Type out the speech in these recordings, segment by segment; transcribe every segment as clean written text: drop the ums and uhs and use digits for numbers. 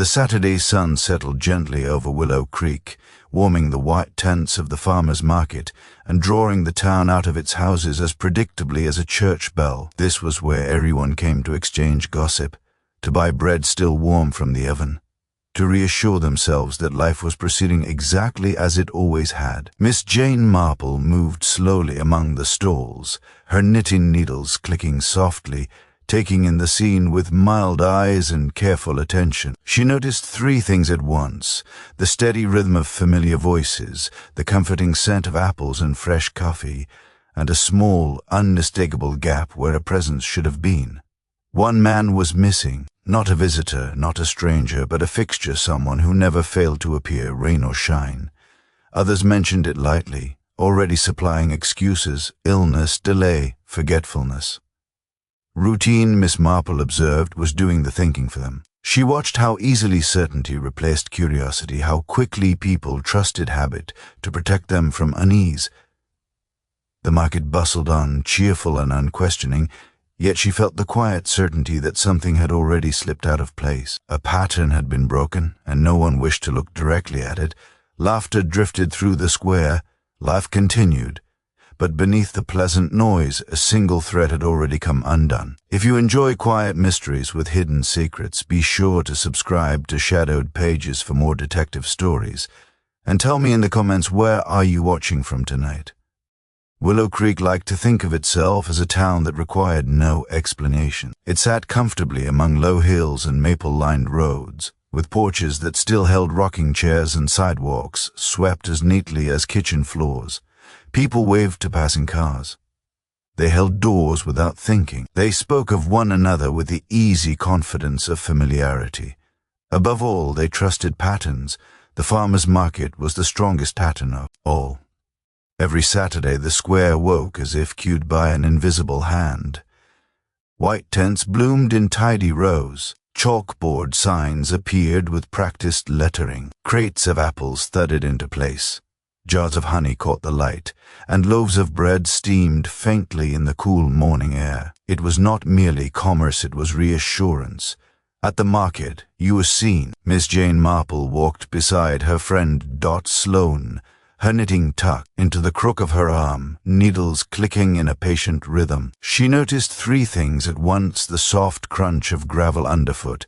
The Saturday sun settled gently over Willow Creek, warming the white tents of the farmers' market and drawing the town out of its houses as predictably as a church bell. This was where everyone came to exchange gossip, to buy bread still warm from the oven, to reassure themselves that life was proceeding exactly as it always had. Miss Jane Marple moved slowly among the stalls, her knitting needles clicking softly, taking in the scene with mild eyes and careful attention. She noticed three things at once: the steady rhythm of familiar voices, the comforting scent of apples and fresh coffee, and a small, unmistakable gap where a presence should have been. One man was missing, not a visitor, not a stranger, but a fixture, someone who never failed to appear, rain or shine. Others mentioned it lightly, already supplying excuses: illness, delay, forgetfulness. Routine, Miss Marple observed, was doing the thinking for them. She watched how easily certainty replaced curiosity, how quickly people trusted habit to protect them from unease. The market bustled on, cheerful and unquestioning, yet she felt the quiet certainty that something had already slipped out of place. A pattern had been broken, and no one wished to look directly at it. Laughter drifted through the square. Life continued. But beneath the pleasant noise, a single thread had already come undone. If you enjoy quiet mysteries with hidden secrets, be sure to subscribe to Shadowed Pages for more detective stories. And tell me in the comments, where are you watching from tonight? Willow Creek liked to think of itself as a town that required no explanation. It sat comfortably among low hills and maple-lined roads, with porches that still held rocking chairs and sidewalks swept as neatly as kitchen floors. People waved to passing cars. They held doors without thinking. They spoke of one another with the easy confidence of familiarity. Above all, they trusted patterns. The farmers' market was the strongest pattern of all. Every Saturday the square woke as if cued by an invisible hand. White tents bloomed in tidy rows. Chalkboard signs appeared with practiced lettering. Crates of apples thudded into place. Jars of honey caught the light, and loaves of bread steamed faintly in the cool morning air. It was not merely commerce, it was reassurance. At the market, you were seen. Miss Jane Marple walked beside her friend Dot Sloane, her knitting tucked into the crook of her arm, needles clicking in a patient rhythm. She noticed three things at once: the soft crunch of gravel underfoot,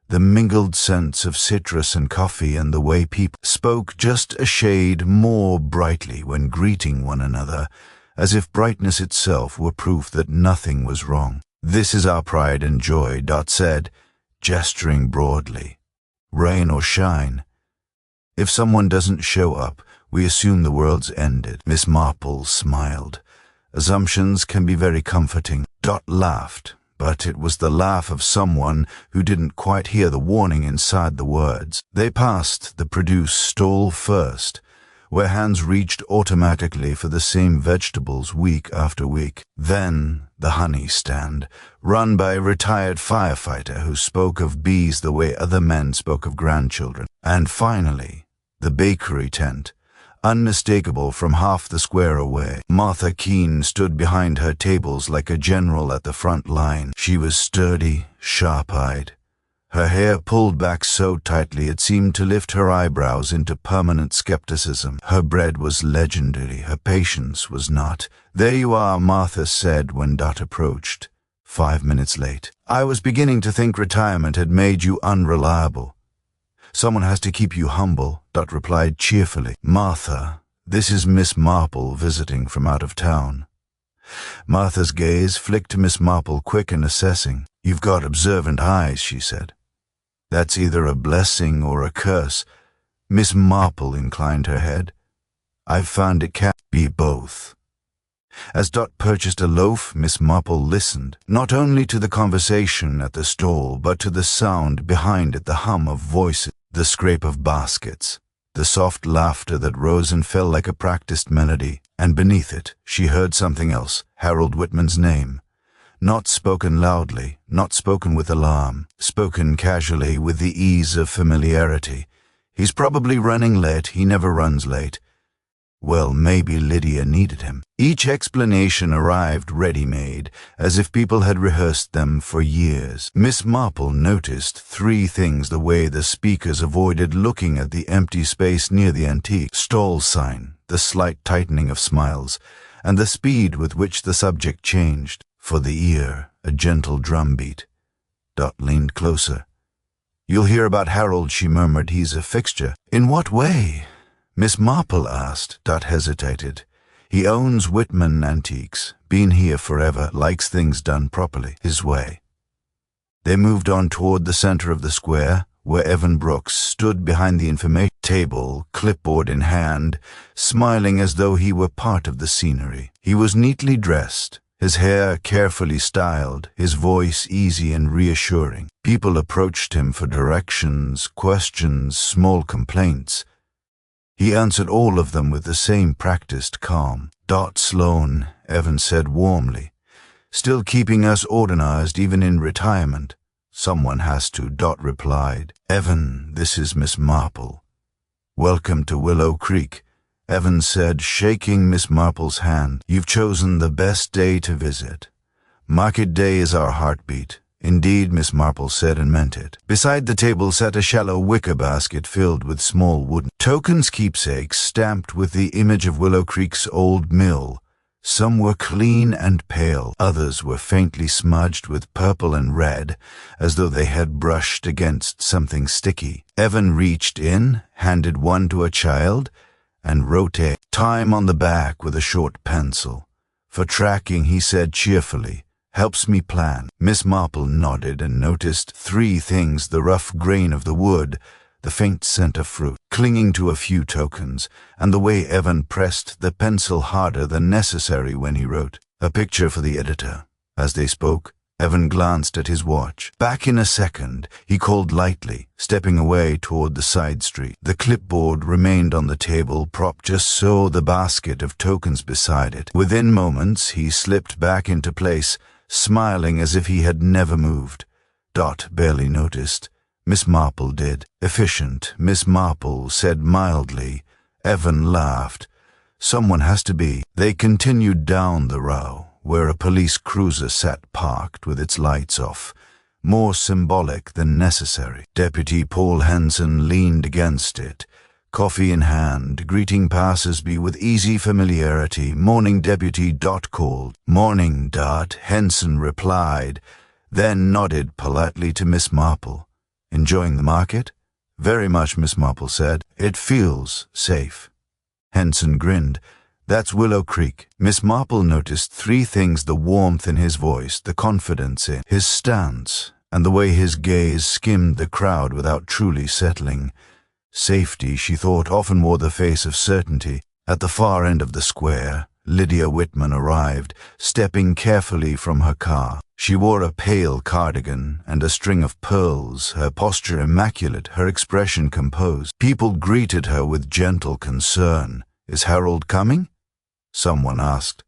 the mingled scents of citrus and coffee, and the way people spoke just a shade more brightly when greeting one another, as if brightness itself were proof that nothing was wrong. "This is our pride and joy," Dot said, gesturing broadly. "Rain or shine. If someone doesn't show up, we assume the world's ended." Miss Marple smiled. Assumptions can be very comforting. Dot laughed, but it was the laugh of someone who didn't quite hear the warning inside the words. They passed the produce stall first, where hands reached automatically for the same vegetables week after week. Then the honey stand, run by a retired firefighter who spoke of bees the way other men spoke of grandchildren. And finally, the bakery tent, unmistakable from half the square away. Martha Keene stood behind her tables like a general at the front line. She was sturdy, sharp-eyed. Her hair pulled back so tightly it seemed to lift her eyebrows into permanent skepticism. Her bread was legendary, her patience was not. "There you are," Martha said when Dot approached, 5 minutes late. "I was beginning to think retirement had made you unreliable." "Someone has to keep you humble," Dot replied cheerfully. "Martha, this is Miss Marple visiting from out of town." Martha's gaze flicked to Miss Marple, quick and assessing. "You've got observant eyes," she said. "That's either a blessing or a curse." Miss Marple inclined her head. "I've found it can't be both." As Dot purchased a loaf, Miss Marple listened, not only to the conversation at the stall, but to the sound behind it, the hum of voices, the scrape of baskets, the soft laughter that rose and fell like a practiced melody. And beneath it, she heard something else, Harold Whitman's name. Not spoken loudly, not spoken with alarm, spoken casually with the ease of familiarity. "He's probably running late. He never runs late." Well, maybe Lydia needed him. Each explanation arrived ready-made, as if people had rehearsed them for years. Miss Marple noticed 3 things: the way the speakers avoided looking at the empty space near the antique stall sign, the slight tightening of smiles, and the speed with which the subject changed. For the ear, a gentle drumbeat. Dot leaned closer. "You'll hear about Harold," she murmured. "He's a fixture." "In what way?" Miss Marple asked. Dot hesitated. "He owns Whitman Antiques. Been here forever. Likes things done properly. His way." They moved on toward the center of the square, where Evan Brooks stood behind the information table, clipboard in hand, smiling as though he were part of the scenery. He was neatly dressed, his hair carefully styled, his voice easy and reassuring. People approached him for directions, questions, small complaints. He answered all of them with the same practiced calm. "Dot Sloan," Evan said warmly. "Still keeping us organized even in retirement." "Someone has to," Dot replied. "Evan, this is Miss Marple." "Welcome to Willow Creek," Evan said, shaking Miss Marple's hand. "You've chosen the best day to visit. Market day is our heartbeat." "Indeed," Miss Marple said, and meant it. Beside the table sat a shallow wicker basket filled with small wooden tokens, keepsakes stamped with the image of Willow Creek's old mill. Some were clean and pale, others were faintly smudged with purple and red, as though they had brushed against something sticky. Evan reached in, handed one to a child, and wrote a time on the back with a short pencil. "For tracking," he said cheerfully. "Helps me plan." Miss Marple nodded and noticed 3 things: the rough grain of the wood, the faint scent of fruit clinging to a few tokens, and the way Evan pressed the pencil harder than necessary when he wrote. "A picture for the editor." As they spoke, Evan glanced at his watch. "Back in a second," he called lightly, stepping away toward the side street. The clipboard remained on the table, propped just so, the basket of tokens beside it. Within moments, he slipped back into place, smiling as if he had never moved. Dot barely noticed. Miss Marple did. "Efficient," Miss Marple said mildly. Evan laughed. "Someone has to be." They continued down the row, where a police cruiser sat parked with its lights off, more symbolic than necessary. Deputy Paul Henson leaned against it, coffee in hand, greeting passers-by with easy familiarity. "Morning, Deputy," Dot called. "Morning, Dot," Henson replied, then nodded politely to Miss Marple. "Enjoying the market?" "Very much," Miss Marple said. "It feels safe." Henson grinned. "That's Willow Creek." Miss Marple noticed 3 things: the warmth in his voice, the confidence in his stance, and the way his gaze skimmed the crowd without truly settling. Safety, she thought, often wore the face of certainty. At the far end of the square, Lydia Whitman arrived, stepping carefully from her car. She wore a pale cardigan and a string of pearls, her posture immaculate, her expression composed. People greeted her with gentle concern. "Is Harold coming?" someone asked.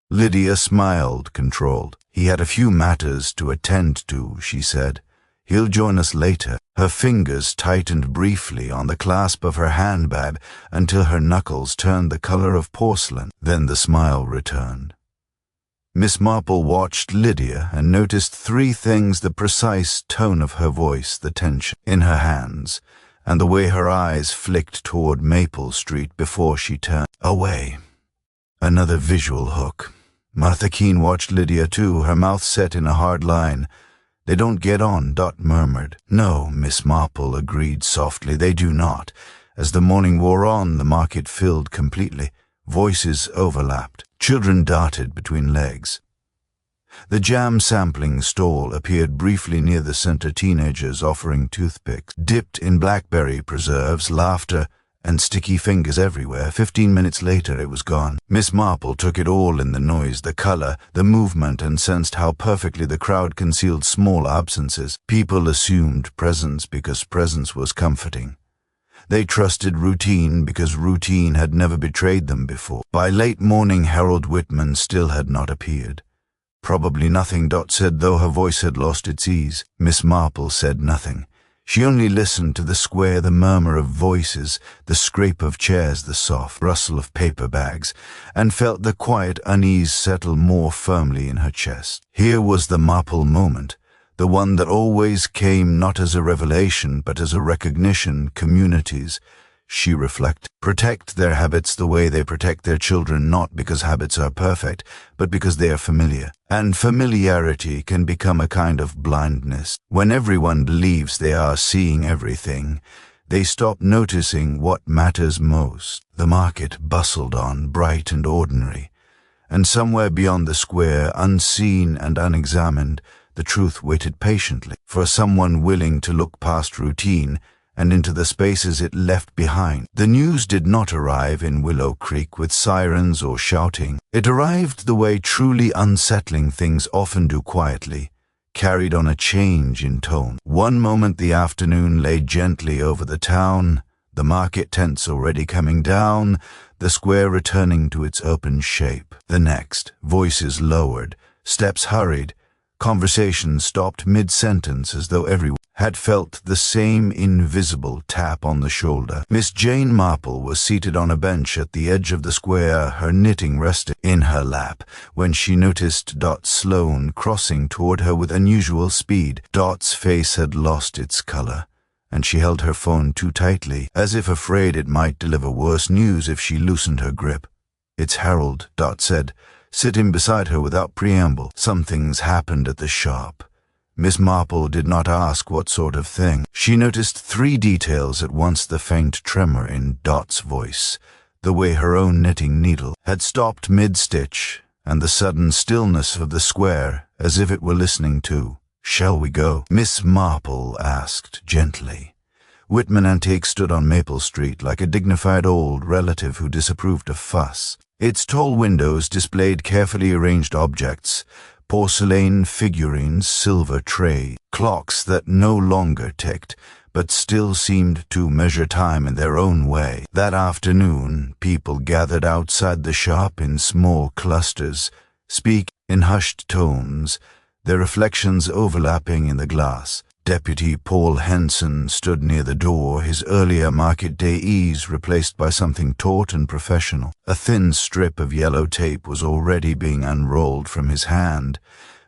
Lydia smiled, controlled. "He had a few matters to attend to," she said. "He'll join us later." Her fingers tightened briefly on the clasp of her handbag until her knuckles turned the color of porcelain. Then the smile returned. Miss Marple watched Lydia and noticed 3 things: the precise tone of her voice, the tension in her hands, and the way her eyes flicked toward Maple Street before she turned away. Another visual hook. Martha Keene watched Lydia too, her mouth set in a hard line. "They don't get on," Dot murmured. "No," Miss Marple agreed softly, "they do not." As the morning wore on, the market filled completely. Voices overlapped. Children darted between legs. The jam sampling stall appeared briefly near the center, teenagers offering toothpicks, dipped in blackberry preserves, laughter, and sticky fingers everywhere. 15 minutes later it was gone. Miss Marple took it all in: the noise, the color, the movement, and sensed how perfectly the crowd concealed small absences. People assumed presence because presence was comforting. They trusted routine because routine had never betrayed them before. By late morning, Harold Whitman still had not appeared. "Probably nothing," Dot said, though her voice had lost its ease. Miss Marple said nothing. She only listened to the square, the murmur of voices, the scrape of chairs, the soft rustle of paper bags, and felt the quiet unease settle more firmly in her chest. Here was the Marple moment, the one that always came not as a revelation but as a recognition. Communities, she reflected, protect their habits the way they protect their children, not because habits are perfect, but because they are familiar. And familiarity can become a kind of blindness. When everyone believes they are seeing everything, they stop noticing what matters most. The market bustled on, bright and ordinary, and somewhere beyond the square, unseen and unexamined, the truth waited patiently for someone willing to look past routine and into the spaces it left behind. The news did not arrive in Willow Creek with sirens or shouting. It arrived the way truly unsettling things often do, quietly, carried on a change in tone. One moment the afternoon lay gently over the town, the market tents already coming down, the square returning to its open shape. The next, voices lowered, steps hurried, conversation stopped mid-sentence as though everyone had felt the same invisible tap on the shoulder. Miss Jane Marple was seated on a bench at the edge of the square, her knitting resting in her lap, when she noticed Dot Sloane crossing toward her with unusual speed. Dot's face had lost its color, and she held her phone too tightly, as if afraid it might deliver worse news if she loosened her grip. "It's Harold," Dot said, sitting beside her without preamble. "Something's happened at the shop." Miss Marple did not ask what sort of thing. She noticed three details at once: the faint tremor in Dot's voice, the way her own knitting needle had stopped mid-stitch, and the sudden stillness of the square, as if it were listening too. "Shall we go?" Miss Marple asked gently. Whitman Antique stood on Maple Street like a dignified old relative who disapproved of fuss. Its tall windows displayed carefully arranged objects: porcelain figurines, silver tray, clocks that no longer ticked, but still seemed to measure time in their own way. That afternoon, people gathered outside the shop in small clusters, speaking in hushed tones, their reflections overlapping in the glass. Deputy Paul Henson stood near the door, his earlier market day ease replaced by something taut and professional. A thin strip of yellow tape was already being unrolled from his hand.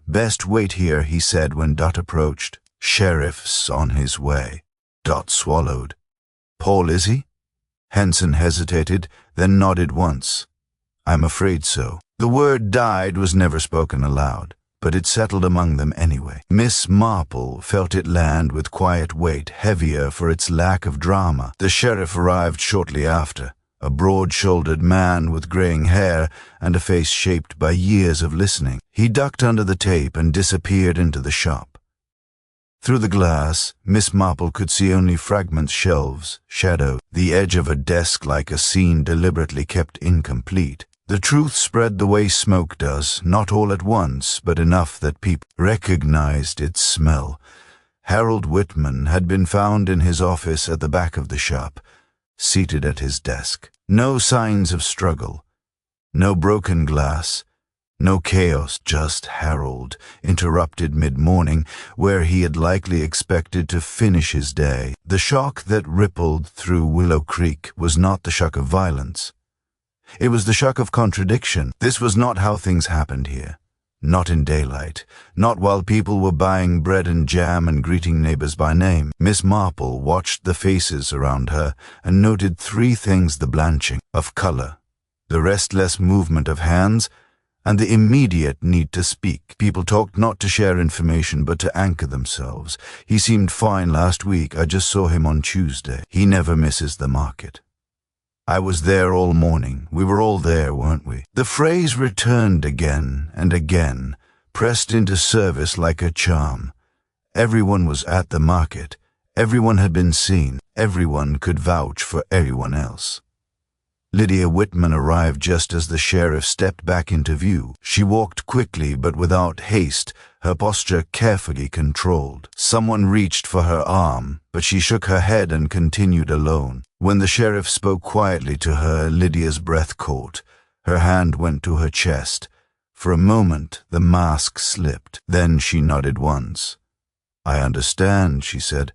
"Best wait here," he said when Dot approached. "Sheriff's on his way." Dot swallowed. "Paul, is he?" Henson hesitated, then nodded once. "I'm afraid so." The word "died" was never spoken aloud, but it settled among them anyway. Miss Marple felt it land with quiet weight, heavier for its lack of drama. The sheriff arrived shortly after, a broad-shouldered man with graying hair and a face shaped by years of listening. He ducked under the tape and disappeared into the shop. Through the glass, Miss Marple could see only fragments, shelves, shadow, the edge of a desk like a scene deliberately kept incomplete. The truth spread the way smoke does, not all at once, but enough that people recognized its smell. Harold Whitman had been found in his office at the back of the shop, seated at his desk. No signs of struggle, no broken glass, no chaos, just Harold, interrupted mid-morning, where he had likely expected to finish his day. The shock that rippled through Willow Creek was not the shock of violence. It was the shock of contradiction. This was not how things happened here. Not in daylight. Not while people were buying bread and jam and greeting neighbors by name. Miss Marple watched the faces around her and noted three things: the blanching of color, the restless movement of hands, and the immediate need to speak. People talked not to share information but to anchor themselves. "He seemed fine last week. I just saw him on Tuesday. He never misses the market. I was there all morning. We were all there, weren't we?" The phrase returned again and again, pressed into service like a charm. Everyone was at the market. Everyone had been seen. Everyone could vouch for everyone else. Lydia Whitman arrived just as the sheriff stepped back into view. She walked quickly but without haste, her posture carefully controlled. Someone reached for her arm, but she shook her head and continued alone. When the sheriff spoke quietly to her, Lydia's breath caught. Her hand went to her chest. For a moment, the mask slipped. Then she nodded once. "I understand," she said.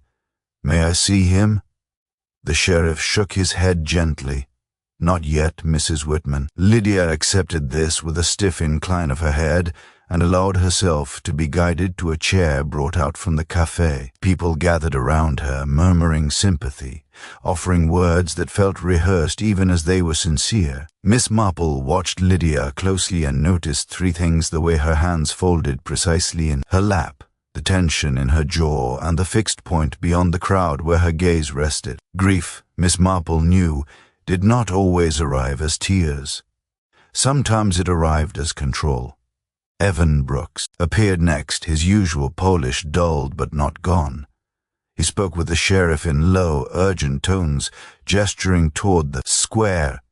"May I see him?" The sheriff shook his head gently. "Not yet, Mrs. Whitman." Lydia accepted this with a stiff incline of her head and allowed herself to be guided to a chair brought out from the café. People gathered around her, murmuring sympathy, offering words that felt rehearsed even as they were sincere. Miss Marple watched Lydia closely and noticed three things: the way her hands folded precisely in her lap, the tension in her jaw, and the fixed point beyond the crowd where her gaze rested. Grief, Miss Marple knew, did not always arrive as tears. Sometimes it arrived as control. Evan Brooks appeared next, his usual polish dulled but not gone. He spoke with the sheriff in low, urgent tones, gesturing toward the square,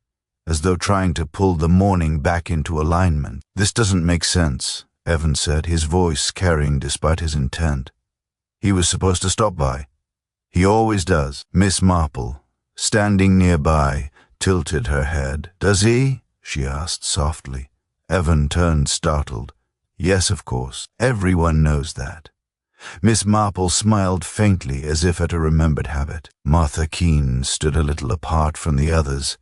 as though trying to pull the morning back into alignment. "This doesn't make sense," Evan said, his voice carrying despite his intent. "He was supposed to stop by. He always does." Miss Marple, standing nearby, tilted her head. "Does he?" she asked softly. Evan turned startled. "Yes, of course. Everyone knows that." Miss Marple smiled faintly as if at a remembered habit. Martha Keene stood a little apart from the others,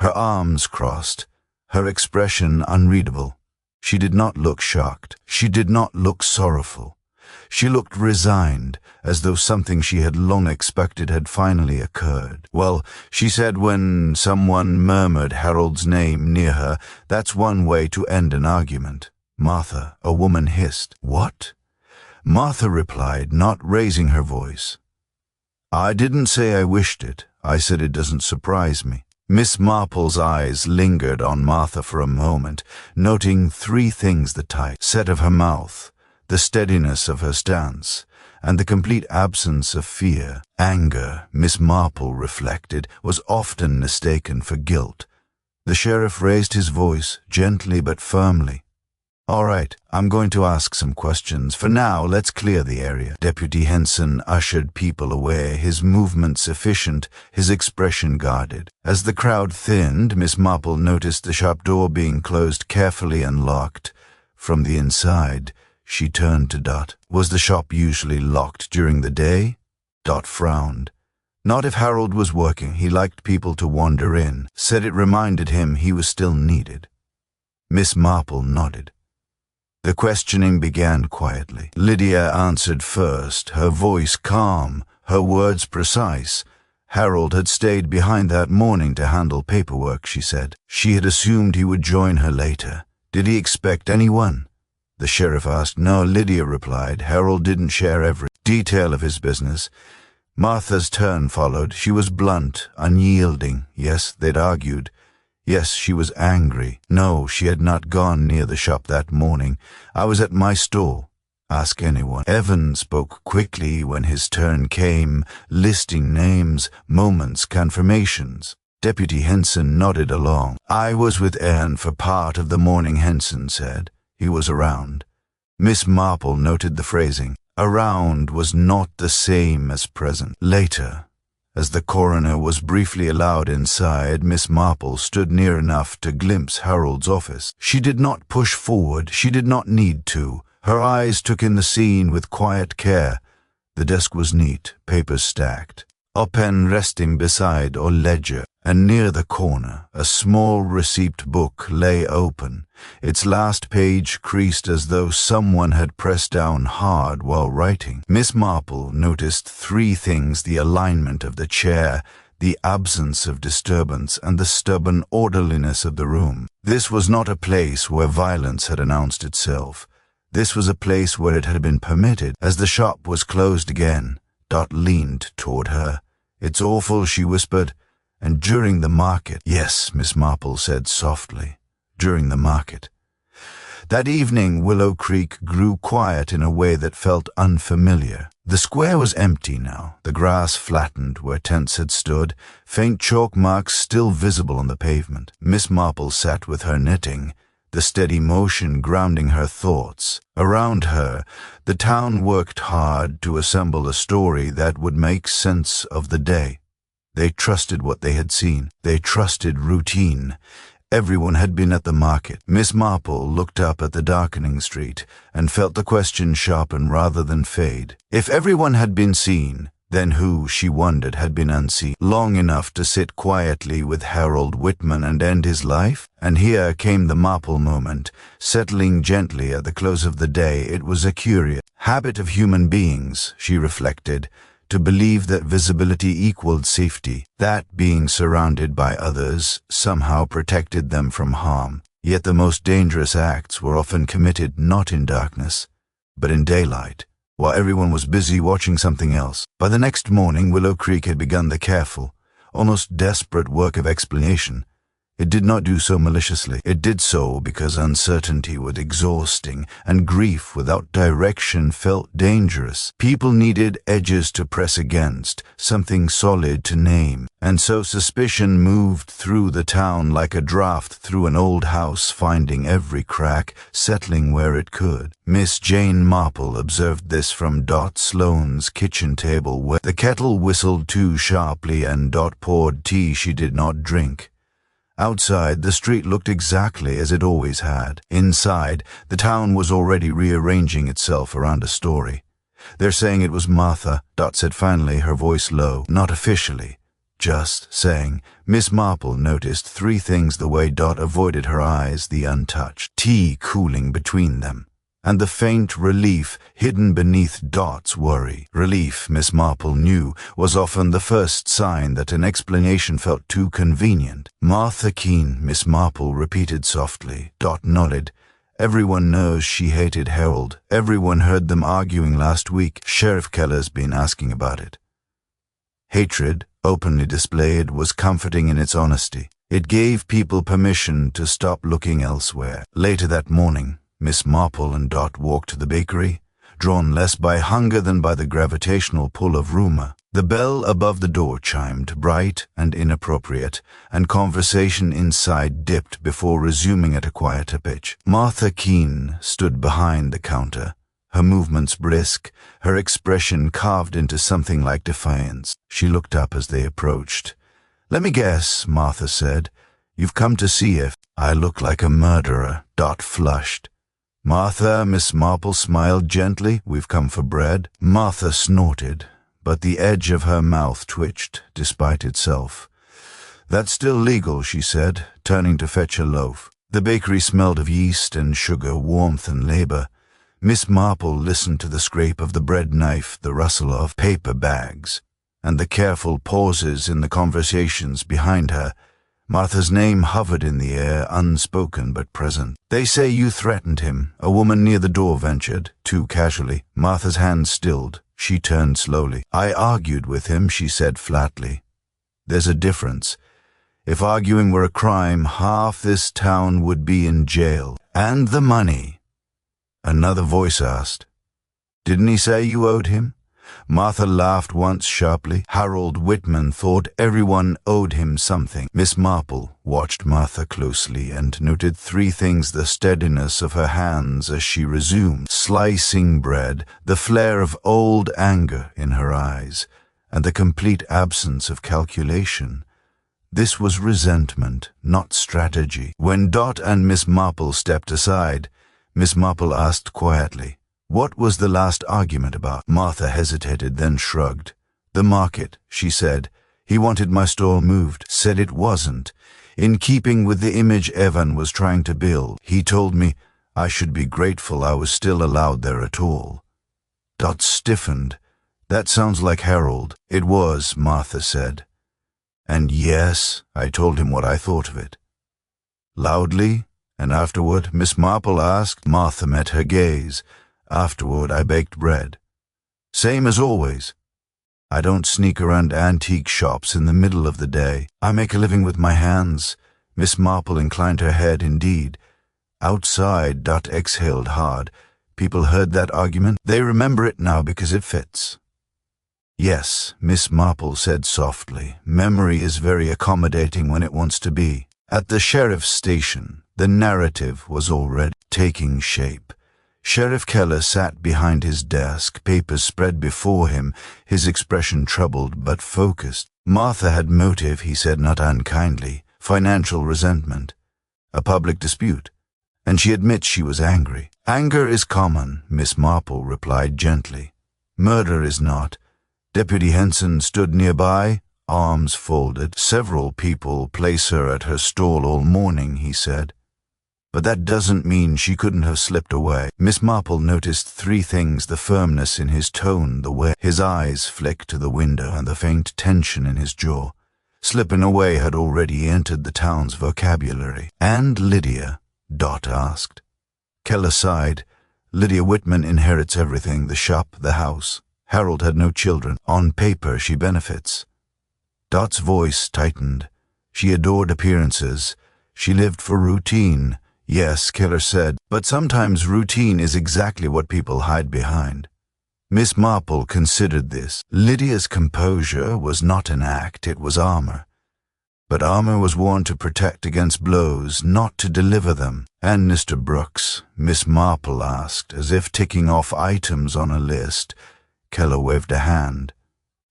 her arms crossed, her expression unreadable. She did not look shocked. She did not look sorrowful. She looked resigned, as though something she had long expected had finally occurred. "Well," she said when someone murmured Harold's name near her, "that's one way to end an argument." "Martha," a woman hissed. "What?" Martha replied, not raising her voice. "I didn't say I wished it. I said it doesn't surprise me." Miss Marple's eyes lingered on Martha for a moment, noting three things: the tight set of her mouth, the steadiness of her stance, and the complete absence of fear. Anger, Miss Marple reflected, was often mistaken for guilt. The sheriff raised his voice, gently but firmly. "All right, I'm going to ask some questions. For now, let's clear the area." Deputy Henson ushered people away, his movements efficient, his expression guarded. As the crowd thinned, Miss Marple noticed the shop door being closed carefully and locked. From the inside, she turned to Dot. "Was the shop usually locked during the day?" Dot frowned. "Not if Harold was working. He liked people to wander in. Said it reminded him he was still needed." Miss Marple nodded. The questioning began quietly. Lydia answered first, her voice calm, her words precise. Harold had stayed behind that morning to handle paperwork, she said. She had assumed he would join her later. "Did he expect anyone?" The sheriff asked. "No," Lydia replied. "Harold didn't share every detail of his business." Martha's turn followed. She was blunt, unyielding. Yes, they'd argued. Yes, she was angry. No, she had not gone near the shop that morning. "I was at my store. Ask anyone." Evan spoke quickly when his turn came, listing names, moments, confirmations. Deputy Henson nodded along. "I was with Anne for part of the morning," Henson said. "He was around." Miss Marple noted the phrasing. Around was not the same as present. Later, as the coroner was briefly allowed inside, Miss Marple stood near enough to glimpse Harold's office. She did not push forward. She did not need to. Her eyes took in the scene with quiet care. The desk was neat, papers stacked, a pen resting beside a ledger, and near the corner a small receipt book lay open, its last page creased as though someone had pressed down hard while writing. Miss Marple noticed three things: the alignment of the chair, the absence of disturbance, and the stubborn orderliness of the room. This was not a place where violence had announced itself. This was a place where it had been permitted. As the shop was closed again, Dot leaned toward her. "It's awful," she whispered. "And during the market." "Yes," Miss Marple said softly. "During the market." That evening, Willow Creek grew quiet in a way that felt unfamiliar. The square was empty now, the grass flattened where tents had stood, faint chalk marks still visible on the pavement. Miss Marple sat with her knitting, the steady motion grounding her thoughts. Around her, the town worked hard to assemble a story that would make sense of the day. They trusted what they had seen. They trusted routine. Everyone had been at the market. Miss Marple looked up at the darkening street and felt the question sharpen rather than fade. If everyone had been seen, Then who, she wondered, had been unseen long enough to sit quietly with Harold Whitman and end his life? And here came the Marple moment, settling gently at the close of the day. It was a curious habit of human beings, she reflected, to believe that visibility equaled safety, that being surrounded by others somehow protected them from harm. Yet the most dangerous acts were often committed not in darkness, but in daylight, while everyone was busy watching something else. By the next morning, Willow Creek had begun the careful, almost desperate work of explanation. It did not do so maliciously. It did so because uncertainty was exhausting, and grief without direction felt dangerous. People needed edges to press against, something solid to name, and so suspicion moved through the town like a draft through an old house, finding every crack, settling where it could. Miss Jane Marple observed this from Dot Sloane's kitchen table, where the kettle whistled too sharply and Dot poured tea she did not drink. Outside, the street looked exactly as it always had. Inside, the town was already rearranging itself around a story. "They're saying it was Martha," Dot said finally, her voice low. "Not officially, just saying." Miss Marple noticed three things the way Dot avoided her eyes, the untouched tea cooling between them, and the faint relief hidden beneath Dot's worry. Relief, Miss Marple knew, was often the first sign that an explanation felt too convenient. "Martha Keene," Miss Marple repeated softly. Dot nodded. "Everyone knows she hated Harold. Everyone heard them arguing last week. Sheriff Keller's been asking about it." Hatred, openly displayed, was comforting in its honesty. It gave people permission to stop looking elsewhere. Later that morning, Miss Marple and Dot walked to the bakery, drawn less by hunger than by the gravitational pull of rumor. The bell above the door chimed, bright and inappropriate, and conversation inside dipped before resuming at a quieter pitch. Martha Keene stood behind the counter, her movements brisk, her expression carved into something like defiance. She looked up as they approached. "Let me guess," Martha said. "You've come to see if I look like a murderer." Dot flushed. "Martha," Miss Marple smiled gently, "we've come for bread." Martha snorted, but the edge of her mouth twitched, despite itself. "That's still legal," she said, turning to fetch a loaf. The bakery smelled of yeast and sugar, warmth and labor. Miss Marple listened to the scrape of the bread knife, the rustle of paper bags, and the careful pauses in the conversations behind her. Martha's name hovered in the air, unspoken but present. "They say you threatened him," a woman near the door ventured, too casually. Martha's hand stilled. She turned slowly. "I argued with him," she said flatly. "There's a difference. If arguing were a crime, half this town would be in jail. And the money." Another voice asked, "Didn't he say you owed him?" Martha laughed once sharply. Harold Whitman thought everyone owed him something. Miss Marple watched Martha closely and noted three things: the steadiness of her hands as she resumed slicing bread, the flare of old anger in her eyes, and the complete absence of calculation. This was resentment, not strategy. When Dot and Miss Marple stepped aside, Miss Marple asked quietly, "What was the last argument about?" Martha hesitated, then shrugged. "The market," she said. "He wanted my store moved, said it wasn't in keeping with the image Evan was trying to build. He told me I should be grateful I was still allowed there at all." Dot stiffened. "That sounds like Harold." "It was," Martha said. "And yes, I told him what I thought of it." "Loudly? And afterward?" Miss Marple asked. Martha met her gaze. "Afterward, I baked bread. Same as always. I don't sneak around antique shops in the middle of the day. I make a living with my hands." Miss Marple inclined her head. "Indeed." Outside, Dot exhaled hard. People heard that argument. They remember it now because it fits. "Yes," Miss Marple said softly. "Memory is very accommodating when it wants to be." At the sheriff's station, the narrative was already taking shape. Sheriff Keller sat behind his desk, papers spread before him, his expression troubled but focused. Martha had motive, he said not unkindly, financial resentment, a public dispute, and she admits she was angry. "Anger is common," Miss Marple replied gently. "Murder is not. Deputy Henson stood nearby, arms folded. "Several people place her at her stall all morning," he said. "But that doesn't mean she couldn't have slipped away." Miss Marple noticed three things: the firmness in his tone, the way his eyes flicked to the window, and the faint tension in his jaw. Slipping away had already entered the town's vocabulary. "And Lydia?" Dot asked. Keller sighed. "Lydia Whitman inherits everything, the shop, the house. Harold had no children. On paper, she benefits." Dot's voice tightened. She adored appearances. She lived for routine. "Yes," Keller said, "but sometimes routine is exactly what people hide behind." Miss Marple considered this. Lydia's composure was not an act, it was armor. But armor was worn to protect against blows, not to deliver them. "And Mr. Brooks?" Miss Marple asked, as if ticking off items on a list. Keller waved a hand.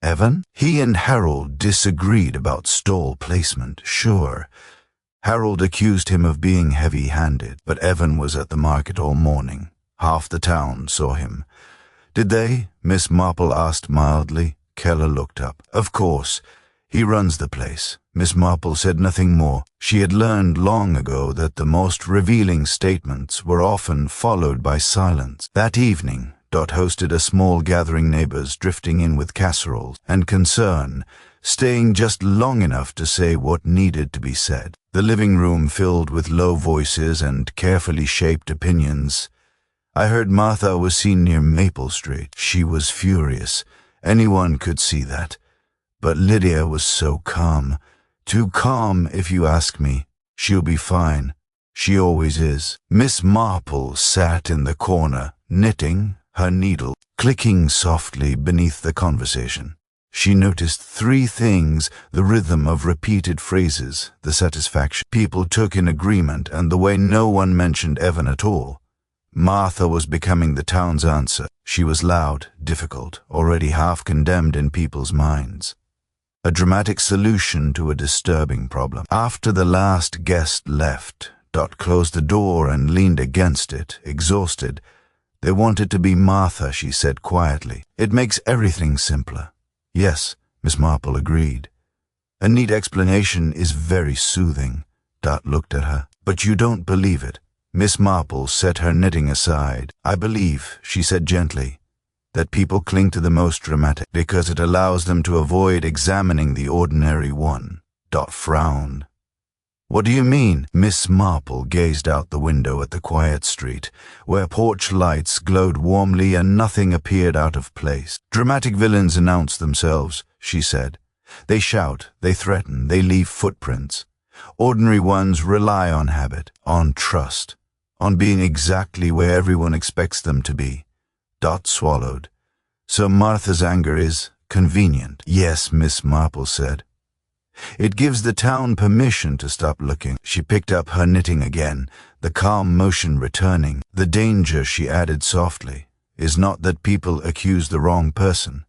"Evan? He and Harold disagreed about stall placement, sure. Harold accused him of being heavy-handed, but Evan was at the market all morning. Half the town saw him." "Did they?" Miss Marple asked mildly. Keller looked up. "Of course. He runs the place." Miss Marple said nothing more. She had learned long ago that the most revealing statements were often followed by silence. That evening, Dot hosted a small gathering, neighbors drifting in with casseroles and concern, staying just long enough to say what needed to be said. The living room filled with low voices and carefully shaped opinions. "I heard Martha was seen near Maple Street." She was furious. Anyone could see that. But Lydia was so calm. Too calm, if you ask me. "She'll be fine. She always is." Miss Marple sat in the corner, knitting, her needle clicking softly beneath the conversation. She noticed three things: the rhythm of repeated phrases, the satisfaction people took in agreement, and the way no one mentioned Evan at all. Martha was becoming the town's answer. She was loud, difficult, already half condemned in people's minds. A dramatic solution to a disturbing problem. After the last guest left, Dot closed the door and leaned against it, exhausted. "They want it to be Martha," she said quietly. "It makes everything simpler." "Yes," Miss Marple agreed. "A neat explanation is very soothing." Dot looked at her. "But you don't believe it." Miss Marple set her knitting aside. "I believe," she said gently, "that people cling to the most dramatic because it allows them to avoid examining the ordinary one." Dot frowned. "What do you mean?" Miss Marple gazed out the window at the quiet street, where porch lights glowed warmly and nothing appeared out of place. "Dramatic villains announce themselves," she said. "They shout, they threaten, they leave footprints. Ordinary ones rely on habit, on trust, on being exactly where everyone expects them to be." Dot swallowed. "So Martha's anger is convenient." "Yes," Miss Marple said. "It gives the town permission to stop looking." She picked up her knitting again, the calm motion returning. "The danger," she added softly, "is not that people accuse the wrong person.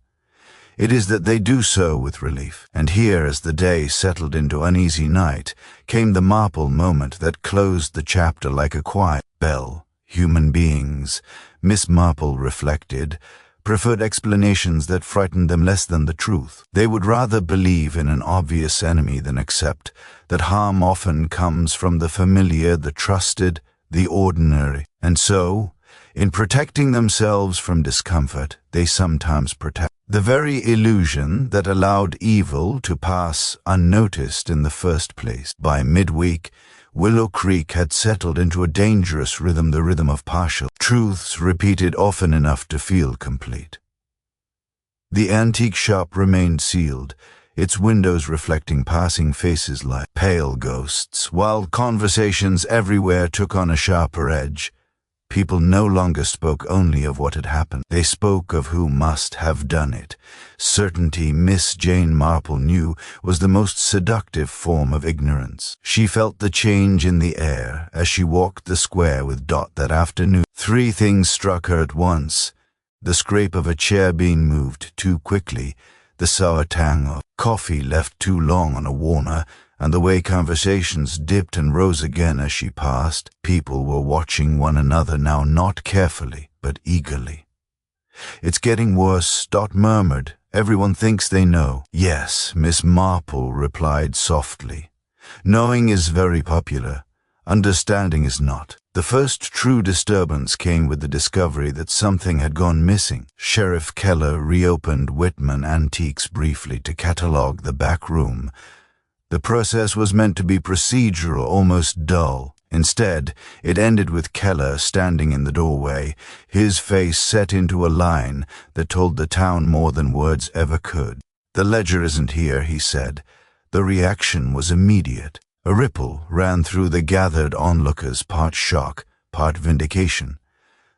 It is that they do so with relief." And here, as the day settled into uneasy night, came the Marple moment that closed the chapter like a quiet bell. Human beings, Miss Marple reflected, preferred explanations that frightened them less than the truth. They would rather believe in an obvious enemy than accept that harm often comes from the familiar, the trusted, the ordinary. And so, in protecting themselves from discomfort, they sometimes protect the very illusion that allowed evil to pass unnoticed in the first place. By midweek, Willow Creek had settled into a dangerous rhythm, the rhythm of partial truths repeated often enough to feel complete. The antique shop remained sealed, its windows reflecting passing faces like pale ghosts, while conversations everywhere took on a sharper edge. People no longer spoke only of what had happened. They spoke of who must have done it. Certainty, Miss Jane Marple knew, was the most seductive form of ignorance. She felt the change in the air as she walked the square with Dot that afternoon. Three things struck her at once: the scrape of a chair being moved too quickly, the sour tang of coffee left too long on a warmer, and the way conversations dipped and rose again as she passed. People were watching one another now, not carefully, but eagerly. It's getting worse, Dot murmured. Everyone thinks they know. Yes, Miss Marple replied softly. Knowing is very popular. Understanding is not. The first true disturbance came with the discovery that something had gone missing. Sheriff Keller reopened Whitman Antiques briefly to catalogue the back room. The process was meant to be procedural, almost dull. Instead, it ended with Keller standing in the doorway, his face set into a line that told the town more than words ever could. "The ledger isn't here," he said. The reaction was immediate. A ripple ran through the gathered onlookers, part shock, part vindication.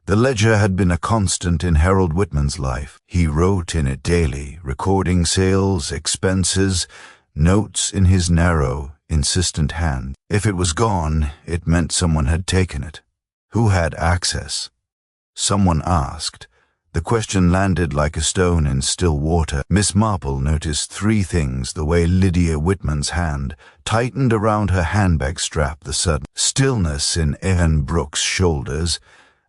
The ledger had been a constant in Harold Whitman's life. He wrote in it daily, recording sales, expenses, notes in his narrow, insistent hand. If it was gone, it meant someone had taken it. Who had access? Someone asked. The question landed like a stone in still water. Miss Marple noticed three things: the way Lydia Whitman's hand tightened around her handbag strap, the sudden stillness in Erin Brooks' shoulders,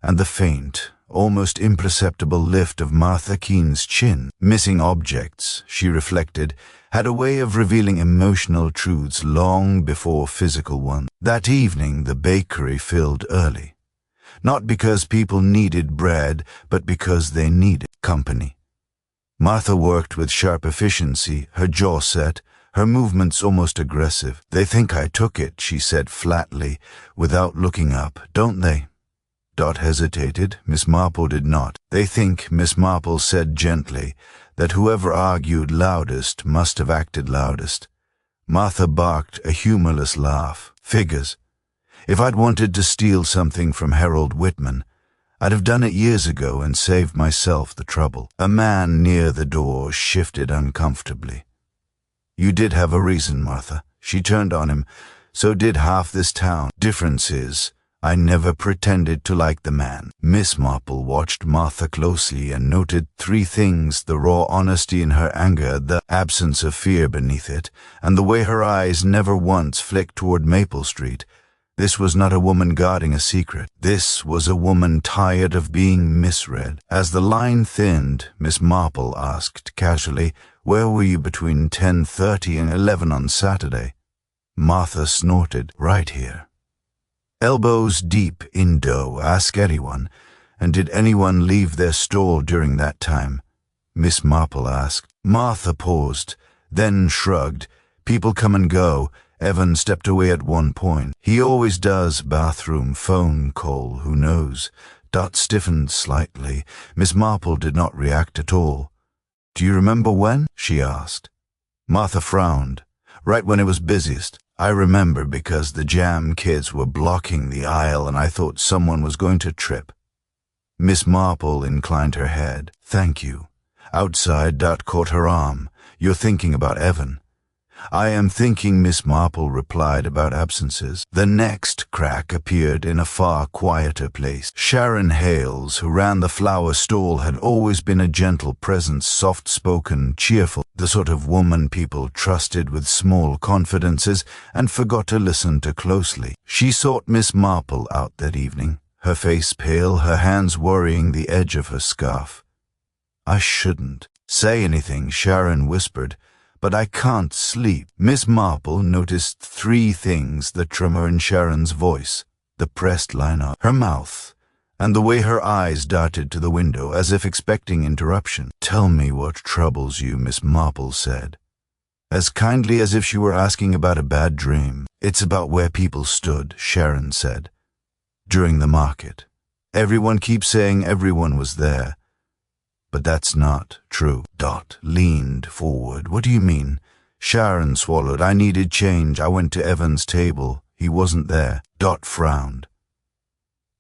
and the faint, almost imperceptible lift of Martha Keene's chin. Missing objects, she reflected, had a way of revealing emotional truths long before physical ones. That evening the bakery filled early. Not because people needed bread, but because they needed company. Martha worked with sharp efficiency, her jaw set, her movements almost aggressive. "They think I took it," she said flatly, without looking up, "don't they?" Dot hesitated. Miss Marple did not. "They think," Miss Marple said gently, "that whoever argued loudest must have acted loudest." Martha barked a humorless laugh. "Figures. If I'd wanted to steal something from Harold Whitman, I'd have done it years ago and saved myself the trouble." A man near the door shifted uncomfortably. "You did have a reason, Martha." She turned on him. "So did half this town. Difference is, I never pretended to like the man." Miss Marple watched Martha closely and noted three things: the raw honesty in her anger, the absence of fear beneath it, and the way her eyes never once flicked toward Maple Street. This was not a woman guarding a secret. This was a woman tired of being misread. As the line thinned, Miss Marple asked casually, "Where were you between 10:30 and 11 on Saturday?" Martha snorted. "Right here." Elbows deep in dough. Ask anyone. "And did anyone leave their stall during that time?" Miss Marple asked. Martha paused, then shrugged. "People come and go. Evan stepped away at one point. He always does. Bathroom, phone call, who knows?" Dot stiffened slightly. Miss Marple did not react at all. "Do you remember when?" she asked. Martha frowned. "Right when it was busiest. I remember because the jam kids were blocking the aisle and I thought someone was going to trip." Miss Marple inclined her head. "Thank you." Outside, Dot caught her arm. "You're thinking about Evan." "I am thinking," Miss Marple replied, "about absences." The next crack appeared in a far quieter place. Sharon Hales, who ran the flower stall, had always been a gentle presence, soft-spoken, cheerful, the sort of woman people trusted with small confidences and forgot to listen to closely. She sought Miss Marple out that evening, her face pale, her hands worrying the edge of her scarf. "I shouldn't say anything," Sharon whispered, "but I can't sleep." Miss Marple noticed three things: the tremor in Sharon's voice, the pressed line of her mouth, and the way her eyes darted to the window as if expecting interruption. "Tell me what troubles you," Miss Marple said, as kindly as if she were asking about a bad dream. "It's about where people stood," Sharon said, "during the market. Everyone keeps saying everyone was there. But that's not true." Dot leaned forward. "What do you mean?" Sharon swallowed. "I needed change. I went to Evan's table. He wasn't there." Dot frowned.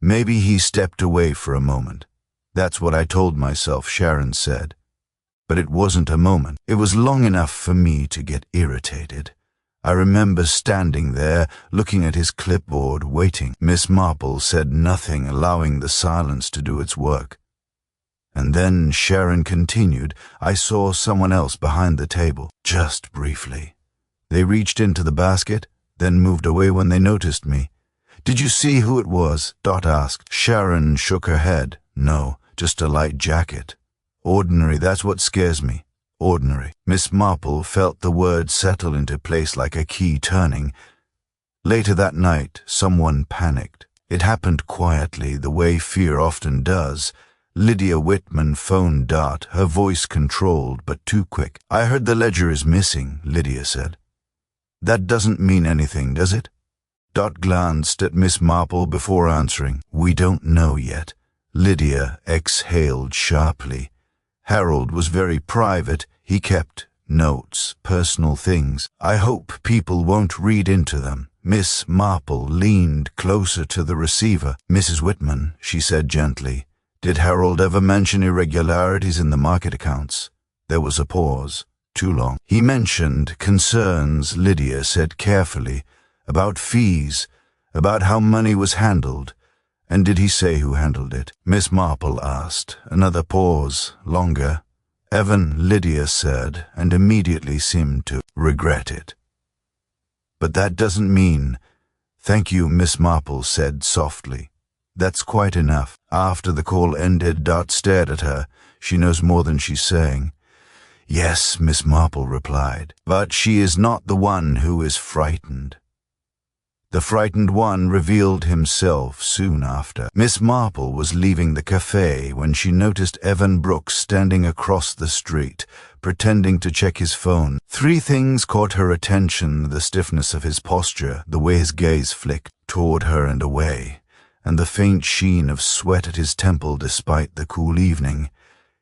"Maybe he stepped away for a moment. That's what I told myself," Sharon said. "But it wasn't a moment. It was long enough for me to get irritated. I remember standing there, looking at his clipboard, waiting." Miss Marple said nothing, allowing the silence to do its work. And then Sharon continued, "I saw someone else behind the table, just briefly. They reached into the basket, then moved away when they noticed me." "Did you see who it was?" Dot asked. Sharon shook her head. "No, Just a light jacket. Ordinary, that's what scares me. Ordinary. Miss Marple felt the words settle into place like a key turning. Later that night, someone panicked. It happened quietly, the way fear often does. Lydia Whitman phoned Dot, her voice controlled but too quick. "I heard the ledger is missing," Lydia said. "That doesn't mean anything, does it?" Dot glanced at Miss Marple before answering. "We don't know yet." Lydia exhaled sharply. Harold was very private. He kept notes, personal things. "I hope people won't read into them." Miss Marple leaned closer to the receiver. "Mrs. Whitman," she said gently, "did Harold ever mention irregularities in the market accounts?" There was a pause. Too long. "He mentioned concerns," Lydia said carefully, "about fees, about how money was handled. And did he say who handled it?" Miss Marple asked. Another pause. Longer. "Evan," Lydia said, and immediately seemed to regret it. "But that doesn't mean—" "Thank you," Miss Marple said softly. "That's quite enough." After the call ended, Dot stared at her. She knows more than she's saying. "Yes," Miss Marple replied, "but she is not the one who is frightened." The frightened one revealed himself soon after. Miss Marple was leaving the cafe when she noticed Evan Brooks standing across the street, pretending to check his phone. Three things caught her attention: the stiffness of his posture, the way his gaze flicked toward her and away, and the faint sheen of sweat at his temple despite the cool evening.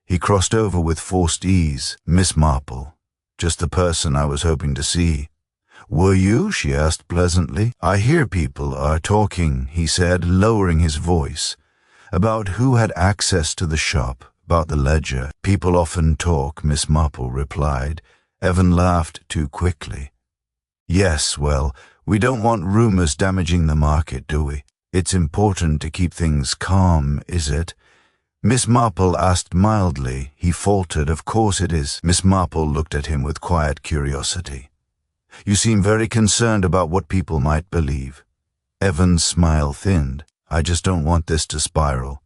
He crossed over with forced ease. "Miss Marple, just the person I was hoping to see." "Were you?" she asked pleasantly. "I hear people are talking," he said, lowering his voice, "about who had access to the shop, about the ledger." "People often talk," Miss Marple replied. Evan laughed too quickly. "Yes, well, we don't want rumors damaging the market, do we? It's important to keep things calm, is it?" Miss Marple asked mildly. He faltered. "Of course it is." Miss Marple looked at him with quiet curiosity. "You seem very concerned about what people might believe." Evan's smile thinned. "I just don't want this to spiral."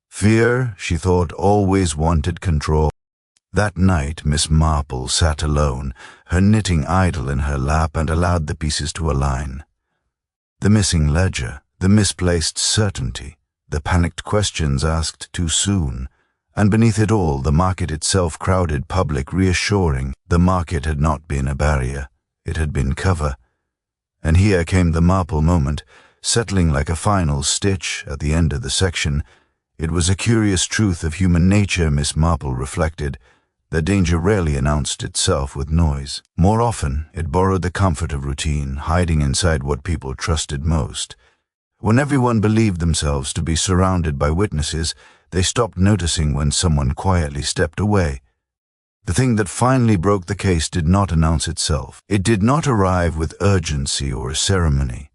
Fear, she thought, always wanted control. That night Miss Marple sat alone, her knitting idle in her lap, and allowed the pieces to align. The missing ledger, the misplaced certainty, the panicked questions asked too soon, and beneath it all the market itself, crowded, public, reassuring. The market had not been a barrier. It had been cover. And here came the Marple moment, settling like a final stitch at the end of the section. It was a curious truth of human nature, Miss Marple reflected, that danger rarely announced itself with noise. More often, it borrowed the comfort of routine, hiding inside what people trusted most. When everyone believed themselves to be surrounded by witnesses, they stopped noticing when someone quietly stepped away. The thing that finally broke the case did not announce itself. It did not arrive with urgency or ceremony.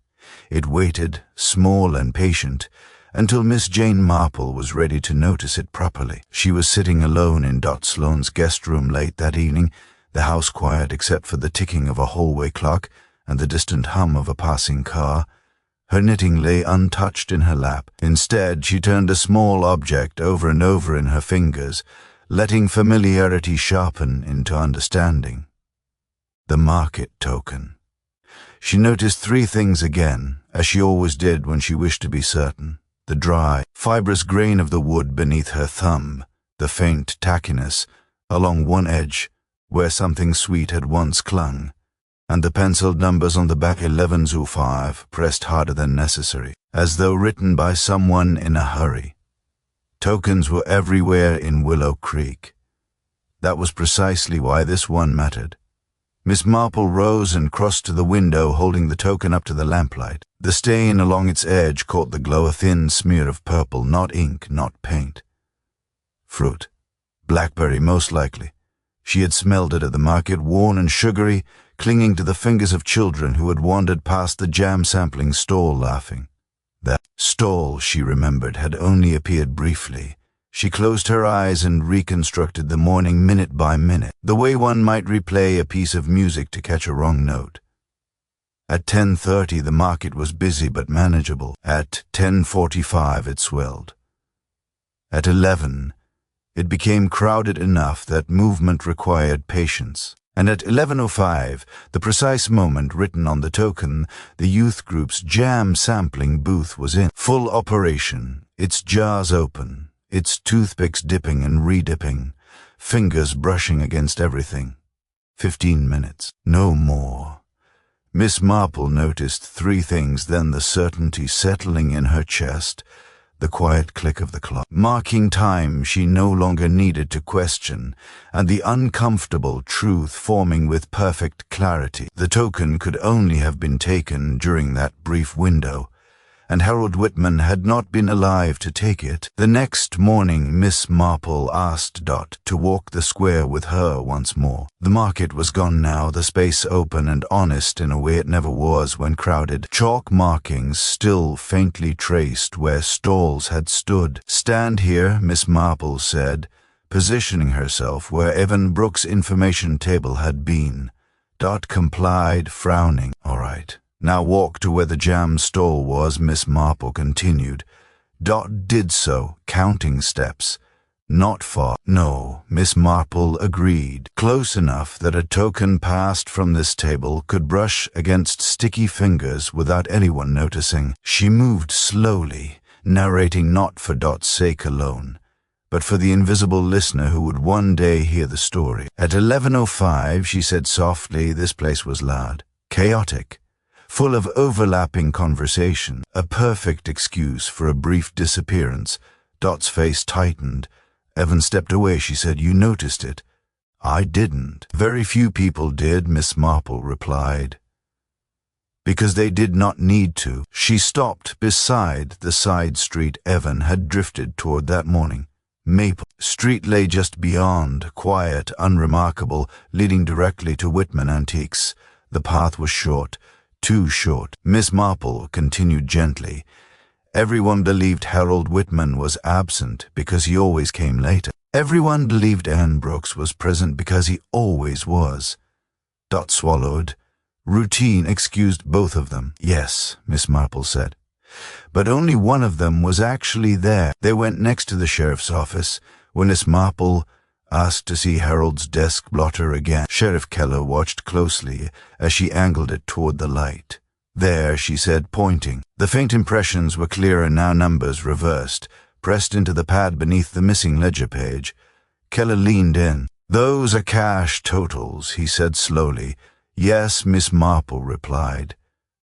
It waited, small and patient, until Miss Jane Marple was ready to notice it properly. She was sitting alone in Dot Sloane's guest room late that evening, the house quiet except for the ticking of a hallway clock and the distant hum of a passing car. Her knitting lay untouched in her lap. Instead, she turned a small object over and over in her fingers, letting familiarity sharpen into understanding. The market token. She noticed three things again, as she always did when she wished to be certain. The dry, fibrous grain of the wood beneath her thumb, the faint tackiness along one edge where something sweet had once clung, and the penciled numbers on the back 1105 pressed harder than necessary, as though written by someone in a hurry. Tokens were everywhere in Willow Creek. That was precisely why this one mattered. Miss Marple rose and crossed to the window, holding the token up to the lamplight. The stain along its edge caught the glow, a thin smear of purple, not ink, not paint. Fruit. Blackberry, most likely. She had smelled it at the market, worn and sugary, clinging to the fingers of children who had wandered past the jam-sampling stall laughing. That stall, she remembered, had only appeared briefly. She closed her eyes and reconstructed the morning minute by minute, the way one might replay a piece of music to catch a wrong note. At 10:30 the market was busy but manageable. At 10:45 it swelled. At 11, it became crowded enough that movement required patience. And at 11:05, the precise moment written on the token, the youth group's jam sampling booth was in full operation, its jars open, its toothpicks dipping and redipping, fingers brushing against everything. 15 minutes, no more. Miss Marple noticed 3 things, then the certainty settling in her chest, the quiet click of the clock, marking time she no longer needed to question, and the uncomfortable truth forming with perfect clarity. The token could only have been taken during that brief window, and Harold Whitman had not been alive to take it. The next morning, Miss Marple asked Dot to walk the square with her once more. The market was gone now, the space open and honest in a way it never was when crowded. Chalk markings still faintly traced where stalls had stood. "Stand here," Miss Marple said, positioning herself where Evan Brooks' information table had been. Dot complied, frowning. "All right. Now walk to where the jam stall was," Miss Marple continued. Dot did so, counting steps. "Not far." "No," Miss Marple agreed. "Close enough that a token passed from this table could brush against sticky fingers without anyone noticing." She moved slowly, narrating not for Dot's sake alone, but for the invisible listener who would one day hear the story. At 11:05, she said softly, this place was loud, chaotic, full of overlapping conversation, a perfect excuse for a brief disappearance. Dot's face tightened. Evan stepped away. She said, "You noticed it." "I didn't." "Very few people did," Miss Marple replied, "because they did not need to." She stopped beside the side street Evan had drifted toward that morning. Maple Street lay just beyond, quiet, unremarkable, leading directly to Whitman Antiques. The path was short, too short. Miss Marple continued gently. Everyone believed Harold Whitman was absent because he always came later. Everyone believed Anne Brooks was present because he always was. Dot swallowed. Routine excused both of them. "Yes," Miss Marple said. "But only one of them was actually there." They went next to the sheriff's office, when Miss Marple asked to see Harold's desk blotter again. Sheriff Keller watched closely as she angled it toward the light. "There," she said, pointing. The faint impressions were clearer now, numbers reversed, pressed into the pad beneath the missing ledger page. Keller leaned in. "Those are cash totals," he said slowly. "Yes," Miss Marple replied.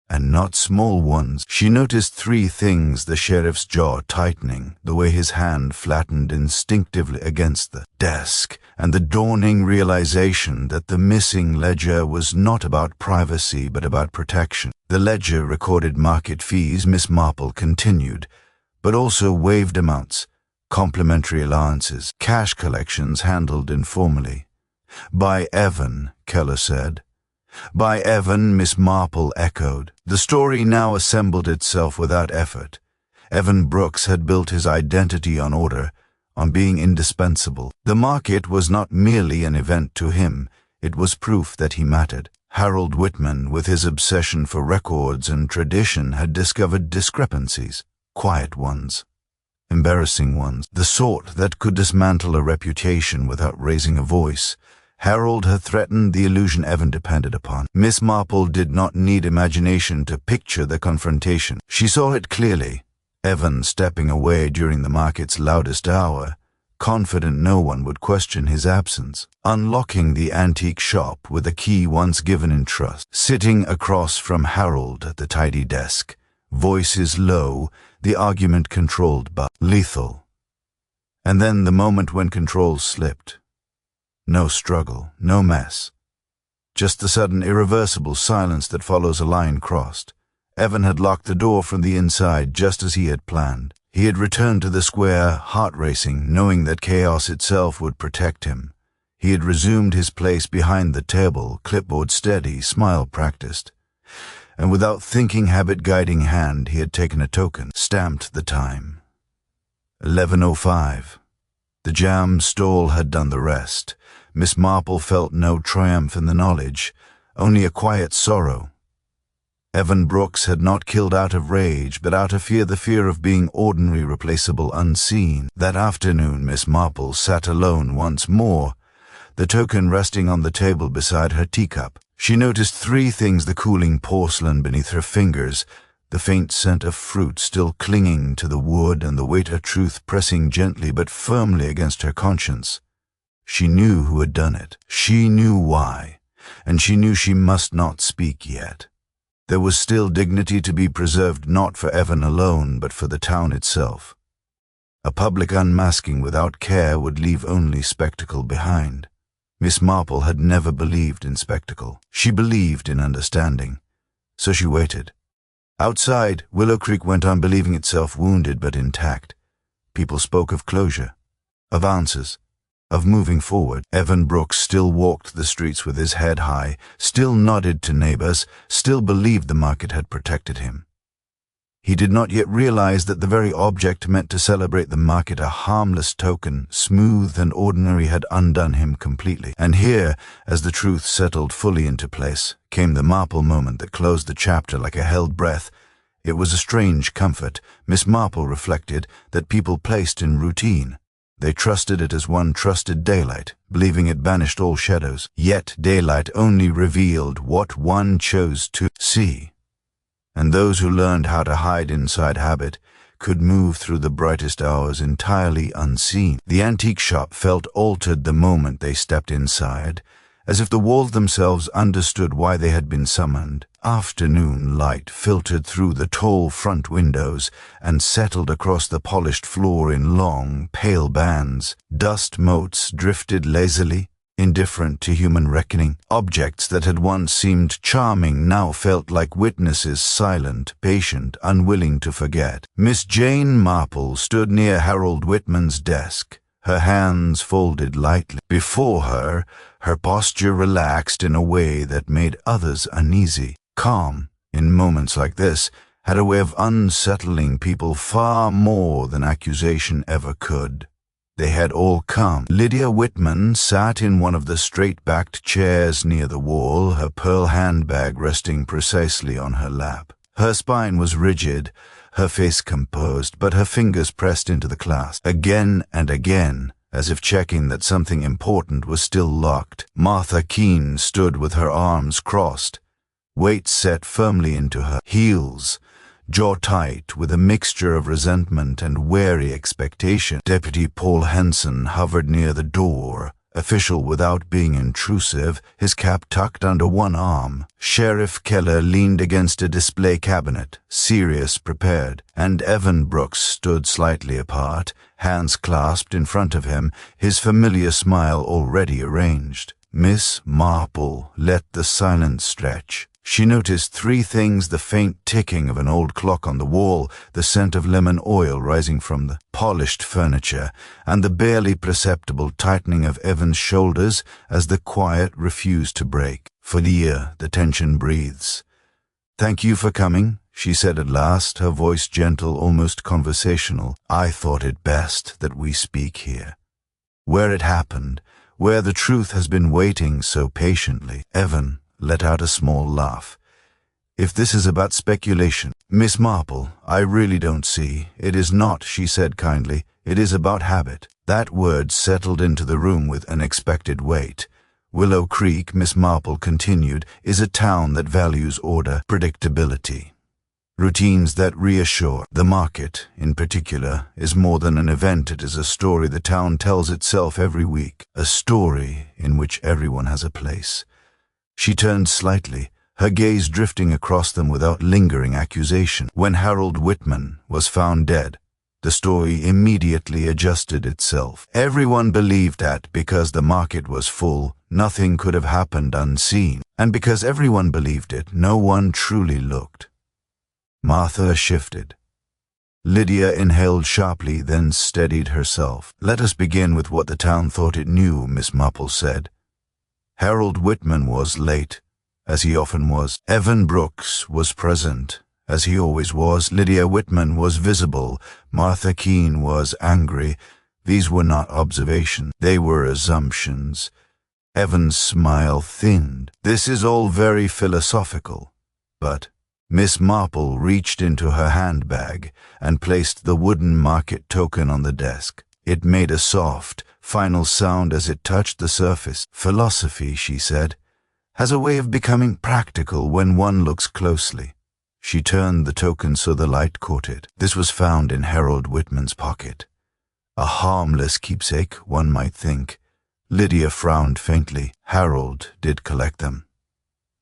"And not small ones." She noticed 3 things, the sheriff's jaw tightening, the way his hand flattened instinctively against the desk, and the dawning realization that the missing ledger was not about privacy but about protection. The ledger recorded market fees, Miss Marple continued, but also waived amounts, complimentary allowances, cash collections handled informally. "By Evan," Keller said. "By Evan," Miss Marple echoed. The story now assembled itself without effort. Evan Brooks had built his identity on order, on being indispensable. The market was not merely an event to him, it was proof that he mattered. Harold Whitman, with his obsession for records and tradition, had discovered discrepancies, quiet ones, embarrassing ones, the sort that could dismantle a reputation without raising a voice. Harold had threatened the illusion Evan depended upon. Miss Marple did not need imagination to picture the confrontation. She saw it clearly. Evan stepping away during the market's loudest hour, confident no one would question his absence. Unlocking the antique shop with a key once given in trust. Sitting across from Harold at the tidy desk. Voices low, the argument controlled but lethal. And then the moment when control slipped. No struggle, no mess. Just the sudden, irreversible silence that follows a line crossed. Evan had locked the door from the inside just as he had planned. He had returned to the square, heart racing, knowing that chaos itself would protect him. He had resumed his place behind the table, clipboard steady, smile practiced. And without thinking, habit guiding hand, he had taken a token, stamped the time. 11:05. The jam stall had done the rest. Miss Marple felt no triumph in the knowledge, only a quiet sorrow. Evan Brooks had not killed out of rage, but out of fear, the fear of being ordinary, replaceable, unseen. That afternoon, Miss Marple sat alone once more, the token resting on the table beside her teacup. She noticed three things: the cooling porcelain beneath her fingers, the faint scent of fruit still clinging to the wood, and the weight of truth pressing gently but firmly against her conscience. She knew who had done it. She knew why, and she knew she must not speak yet. There was still dignity to be preserved, not for Evan alone, but for the town itself. A public unmasking without care would leave only spectacle behind. Miss Marple had never believed in spectacle. She believed in understanding. So she waited. Outside, Willow Creek went on believing itself wounded but intact. People spoke of closure, of answers, of moving forward. Evan Brooks still walked the streets with his head high, still nodded to neighbors, still believed the market had protected him. He did not yet realize that the very object meant to celebrate the market, a harmless token, smooth and ordinary, had undone him completely. And here, as the truth settled fully into place, came the Marple moment that closed the chapter like a held breath. It was a strange comfort, Miss Marple reflected, that people placed in routine. They trusted it as one trusted daylight, believing it banished all shadows. Yet daylight only revealed what one chose to see. And those who learned how to hide inside habit could move through the brightest hours entirely unseen. The antique shop felt altered the moment they stepped inside, as if the walls themselves understood why they had been summoned. Afternoon light filtered through the tall front windows and settled across the polished floor in long, pale bands. Dust motes drifted lazily, indifferent to human reckoning. Objects that had once seemed charming now felt like witnesses, silent, patient, unwilling to forget. Miss Jane Marple stood near Harold Whitman's desk, her hands folded lightly. Before her, her posture relaxed in a way that made others uneasy. Calm, in moments like this, had a way of unsettling people far more than accusation ever could. They had all come. Lydia Whitman sat in one of the straight-backed chairs near the wall, her pearl handbag resting precisely on her lap. Her spine was rigid, her face composed, but her fingers pressed into the clasp. Again and again, as if checking that something important was still locked, Martha Keene stood with her arms crossed, weight set firmly into her heels, jaw tight with a mixture of resentment and wary expectation. Deputy Paul Henson hovered near the door, official without being intrusive, his cap tucked under one arm. Sheriff Keller leaned against a display cabinet, serious, prepared, and Evan Brooks stood slightly apart, hands clasped in front of him, his familiar smile already arranged. Miss Marple let the silence stretch. She noticed three things: the faint ticking of an old clock on the wall, the scent of lemon oil rising from the polished furniture, and the barely perceptible tightening of Evan's shoulders as the quiet refused to break. For the ear, the tension breathes. "Thank you for coming," she said at last, her voice gentle, almost conversational. "I thought it best that we speak here, where it happened, where the truth has been waiting so patiently." Evan let out a small laugh. "If this is about speculation, Miss Marple, I really don't see." "It is not," she said kindly. "It is about habit." That word settled into the room with unexpected weight. Willow Creek, Miss Marple continued, is a town that values order, predictability, routines that reassure. The market, in particular, is more than an event. It is a story the town tells itself every week, a story in which everyone has a place. She turned slightly, her gaze drifting across them without lingering accusation. When Harold Whitman was found dead, the story immediately adjusted itself. Everyone believed that because the market was full, nothing could have happened unseen. And because everyone believed it, no one truly looked. Martha shifted. Lydia inhaled sharply, then steadied herself. "Let us begin with what the town thought it knew," Miss Marple said. Harold Whitman was late, as he often was. Evan Brooks was present, as he always was. Lydia Whitman was visible. Martha Keene was angry. These were not observations. They were assumptions. Evan's smile thinned. "This is all very philosophical, but Miss Marple reached into her handbag and placed the wooden market token on the desk. It made a soft, final sound as it touched the surface. "Philosophy," she said, "has a way of becoming practical when one looks closely." She turned the token so the light caught it. This was found in Harold Whitman's pocket. A harmless keepsake, one might think. Lydia frowned faintly. Harold did collect them.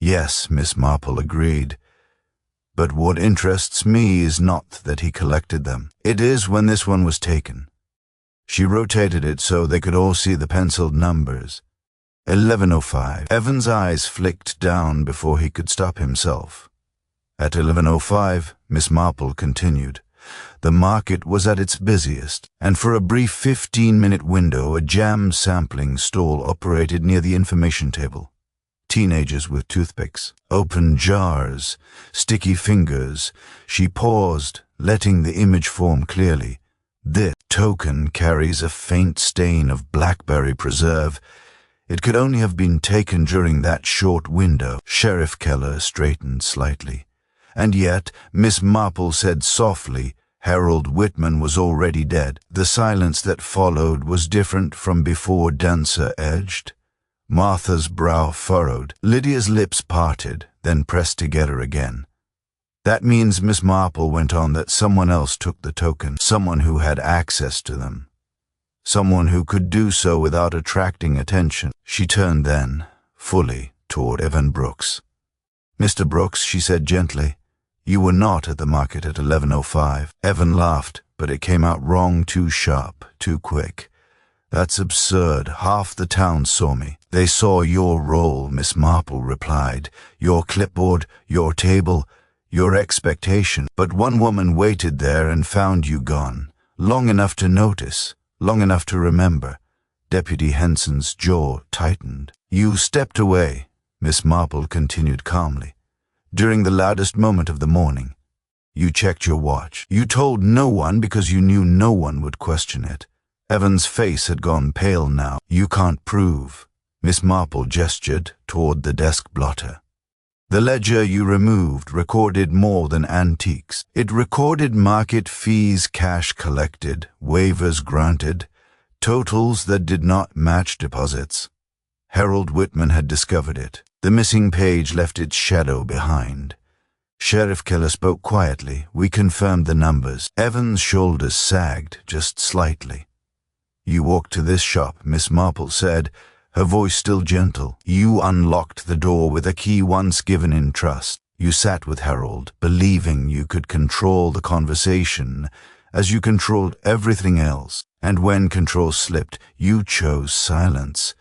"Yes," Miss Marple agreed. "But what interests me is not that he collected them. It is when this one was taken." She rotated it so they could all see the penciled numbers. 11:05. Evan's eyes flicked down before he could stop himself. At 11:05, Miss Marple continued. The market was at its busiest, and for a brief 15-minute window a jam sampling stall operated near the information table. Teenagers with toothpicks, open jars, sticky fingers. She paused, letting the image form clearly. This token carries a faint stain of blackberry preserve. It could only have been taken during that short window. Sheriff Keller straightened slightly. And yet, Miss Marple said softly, Harold Whitman was already dead. The silence that followed was different from before. Dancer edged. Martha's brow furrowed. Lydia's lips parted, then pressed together again. "That means," Miss Marple went on, "that someone else took the token, someone who had access to them, someone who could do so without attracting attention." She turned then, fully, toward Evan Brooks. "Mr. Brooks," she said gently, "you were not at the market at 11:05. Evan laughed, but it came out wrong, too sharp, too quick. "That's absurd. Half the town saw me." "They saw your role," Miss Marple replied. "Your clipboard, your table, your expectation. But one woman waited there and found you gone. Long enough to notice, long enough to remember." Deputy Henson's jaw tightened. "You stepped away," Miss Marple continued calmly, "during the loudest moment of the morning. You checked your watch. You told no one because you knew no one would question it." Evan's face had gone pale now. "You can't prove." Miss Marple gestured toward the desk blotter. "The ledger you removed recorded more than antiques. It recorded market fees, cash collected, waivers granted, totals that did not match deposits. Harold Whitman had discovered it. The missing page left its shadow behind." Sheriff Keller spoke quietly. "We confirmed the numbers." Evan's shoulders sagged just slightly. "You walked to this shop," Miss Marple said, her voice still gentle. "You unlocked the door with a key once given in trust. You sat with Harold, believing you could control the conversation as you controlled everything else. And when control slipped, you chose silence."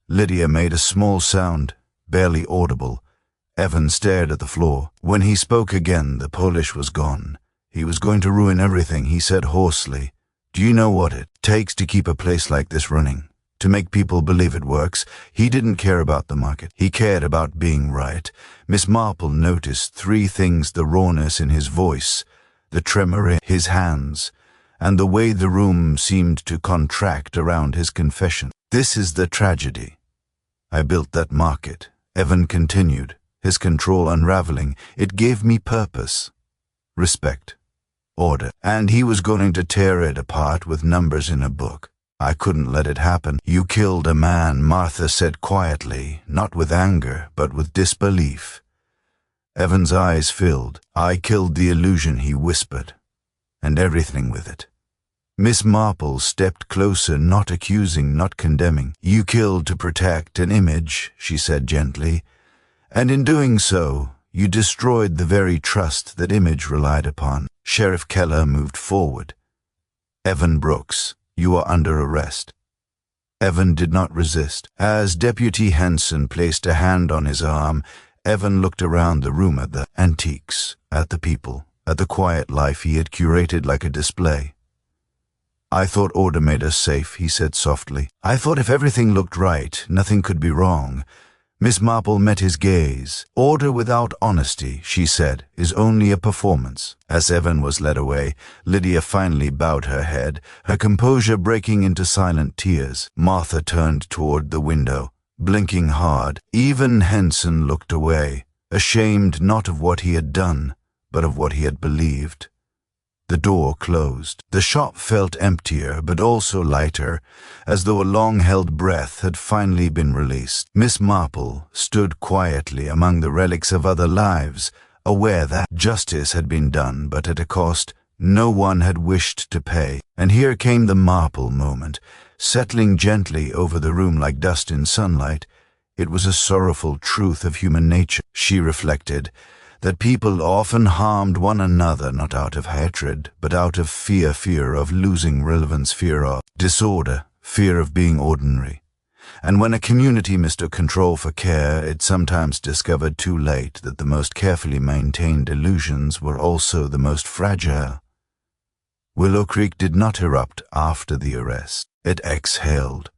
Lydia made a small sound, barely audible. Evan stared at the floor. When he spoke again, the polish was gone. "He was going to ruin everything," he said hoarsely. "Do you know what it takes to keep a place like this running? To make people believe it works?" He didn't care about the market. He cared about being right. Miss Marple noticed three things: the rawness in his voice, the tremor in his hands, and the way the room seemed to contract around his confession. "This is the tragedy. I built that market," Evan continued, his control unraveling. "It gave me purpose, respect, order, and he was going to tear it apart with numbers in a book. I couldn't let it happen." "You killed a man," Martha said quietly, not with anger, but with disbelief. Evan's eyes filled. "I killed the illusion," he whispered, "and everything with it." Miss Marple stepped closer, not accusing, not condemning. "You killed to protect an image," she said gently, "and in doing so, you destroyed the very trust that image relied upon." Sheriff Keller moved forward. "Evan Brooks, you are under arrest." Evan did not resist. As Deputy Henson placed a hand on his arm, Evan looked around the room at the antiques, at the people, at the quiet life he had curated like a display. "I thought order made us safe," he said softly. "I thought if everything looked right, nothing could be wrong." Miss Marple met his gaze. "Order without honesty," she said, "is only a performance." As Evan was led away, Lydia finally bowed her head, her composure breaking into silent tears. Martha turned toward the window, blinking hard. Even Henson looked away. ashamed not of what he had done, but of what he had believed. The door closed. The shop felt emptier, but also lighter, as though a long-held breath had finally been released. Miss Marple stood quietly among the relics of other lives, aware that justice had been done, but at a cost no one had wished to pay. And here came the Marple moment, settling gently over the room like dust in sunlight. It was a sorrowful truth of human nature, she reflected, that people often harmed one another not out of hatred, but out of fear of losing relevance, fear of disorder, fear of being ordinary. And when a community mistook control for care, it sometimes discovered too late that the most carefully maintained illusions were also the most fragile. Willow Creek did not erupt after the arrest. It exhaled.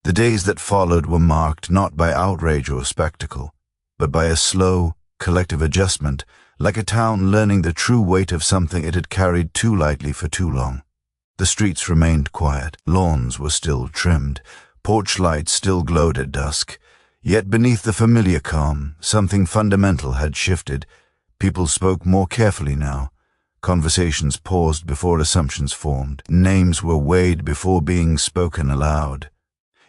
The days that followed were marked not by outrage or spectacle, but by a slow, collective adjustment, like a town learning the true weight of something it had carried too lightly for too long. The streets remained quiet, lawns were still trimmed, porch lights still glowed at dusk, yet beneath the familiar calm, something fundamental had shifted. People spoke more carefully now. Conversations paused before assumptions formed. Names were weighed before being spoken aloud.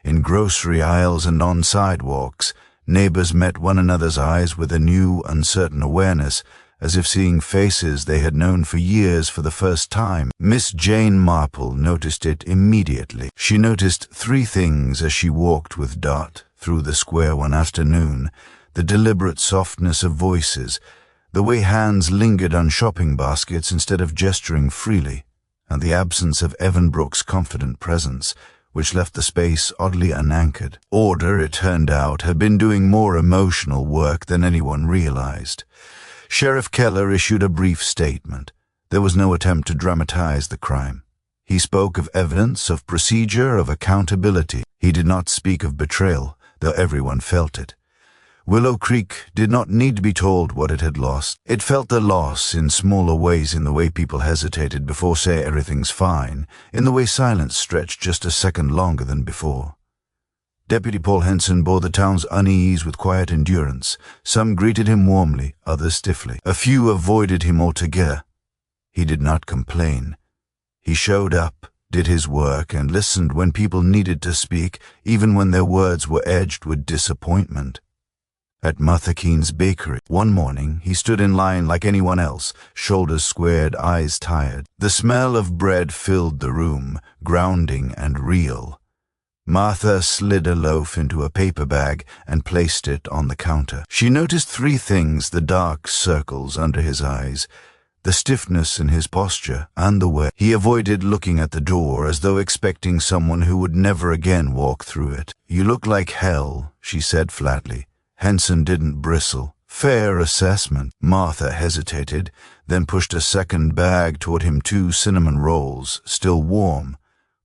In grocery aisles and on sidewalks, neighbors met one another's eyes with a new, uncertain awareness, as if seeing faces they had known for years for the first time. Miss Jane Marple noticed it immediately. She noticed three things as she walked with Dot through the square one afternoon: the deliberate softness of voices, the way hands lingered on shopping baskets instead of gesturing freely, and the absence of Evan Brooks' confident presence, which left the space oddly unanchored. Order, it turned out, had been doing more emotional work than anyone realized. Sheriff Keller issued a brief statement. There was no attempt to dramatize the crime. He spoke of evidence, of procedure, of accountability. He did not speak of betrayal, though everyone felt it. Willow Creek did not need to be told what it had lost. It felt the loss in smaller ways, in the way people hesitated before saying everything's fine, in the way silence stretched just a second longer than before. Deputy Paul Henson bore the town's unease with quiet endurance. Some greeted him warmly, others stiffly. A few avoided him altogether. He did not complain. He showed up, did his work, and listened when people needed to speak, even when their words were edged with disappointment. At Martha Keene's bakery, one morning, he stood in line like anyone else, shoulders squared, eyes tired. The smell of bread filled the room, grounding and real. Martha slid a loaf into a paper bag and placed it on the counter. She noticed three things: the dark circles under his eyes, the stiffness in his posture, and the way he avoided looking at the door, as though expecting someone who would never again walk through it. "You look like hell," she said flatly. Henson didn't bristle. "Fair assessment." Martha hesitated, then pushed a second bag toward him, 2 cinnamon rolls, still warm.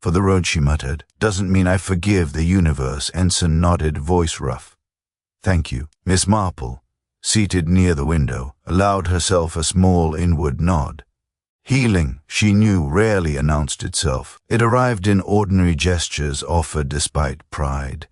"For the road," she muttered. "Doesn't mean I forgive the universe." Henson nodded, voice rough. "Thank you." Miss Marple, seated near the window, allowed herself a small inward nod. Healing, she knew, rarely announced itself. It arrived in ordinary gestures offered despite pride.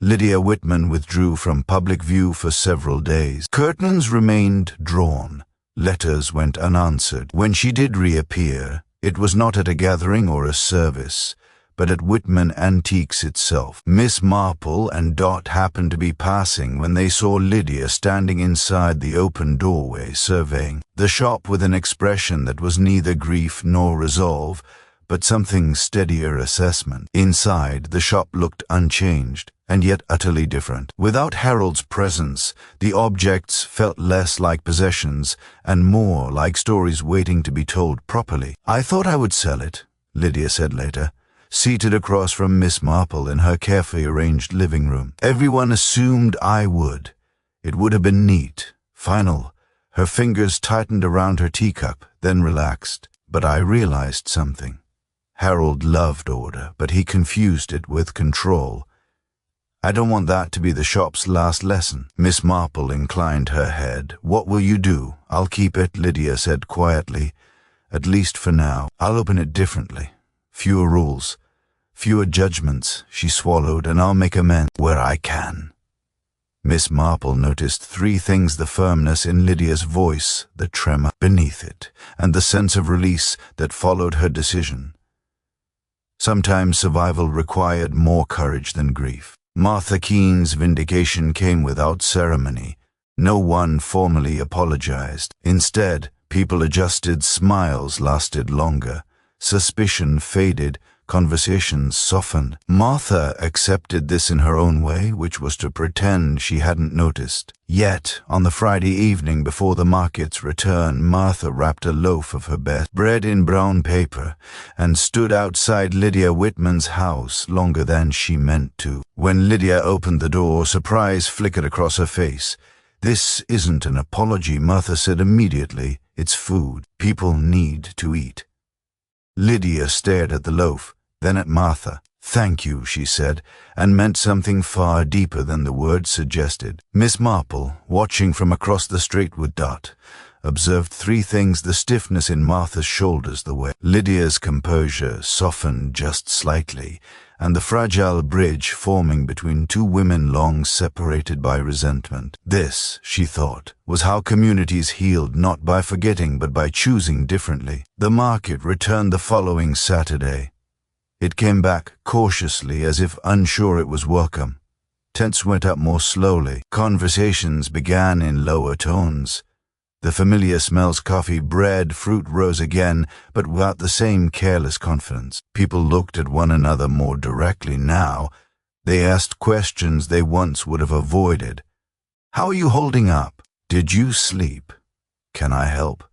Lydia Whitman withdrew from public view for several days. Curtains remained drawn. Letters went unanswered. When she did reappear, it was not at a gathering or a service, but at Whitman Antiques itself. Miss Marple and Dot happened to be passing when they saw Lydia standing inside the open doorway, surveying the shop with an expression that was neither grief nor resolve, but something steadier: assessment. Inside, the shop looked unchanged, and yet utterly different. Without Harold's presence, the objects felt less like possessions and more like stories waiting to be told properly. "I thought I would sell it," Lydia said later, seated across from Miss Marple in her carefully arranged living room. "Everyone assumed I would. It would have been neat, final." Her fingers tightened around her teacup, then relaxed. "But I realized something. Harold loved order, but he confused it with control. I don't want that to be the shop's last lesson." Miss Marple inclined her head. "What will you do?" "I'll keep it," Lydia said quietly. "At least for now. I'll open it differently. Fewer rules, fewer judgments," she swallowed, "and I'll make amends where I can." Miss Marple noticed three things: the firmness in Lydia's voice, the tremor beneath it, and the sense of release that followed her decision. Sometimes survival required more courage than grief. Martha Keene's vindication came without ceremony. No one formally apologized. Instead, people adjusted, smiles lasted longer, suspicion faded, conversations softened. Martha accepted this in her own way, which was to pretend she hadn't noticed. Yet, on the Friday evening before the market's return, Martha wrapped a loaf of her best bread in brown paper and stood outside Lydia Whitman's house longer than she meant to. When Lydia opened the door, surprise flickered across her face. "This isn't an apology," Martha said immediately. "It's food. People need to eat." Lydia stared at the loaf, then at Martha. "Thank you," she said, and meant something far deeper than the words suggested. Miss Marple, watching from across the street with Dot, observed three things: the stiffness in Martha's shoulders, the way Lydia's composure softened just slightly, and the fragile bridge forming between two women long separated by resentment. This, she thought, was how communities healed, not by forgetting but by choosing differently. The market returned the following Saturday. It came back cautiously, as if unsure it was welcome. Tents went up more slowly. Conversations began in lower tones. The familiar smells, coffee, bread, fruit, rose again, but without the same careless confidence. People looked at one another more directly now. They asked questions they once would have avoided. "How are you holding up? Did you sleep? Can I help?"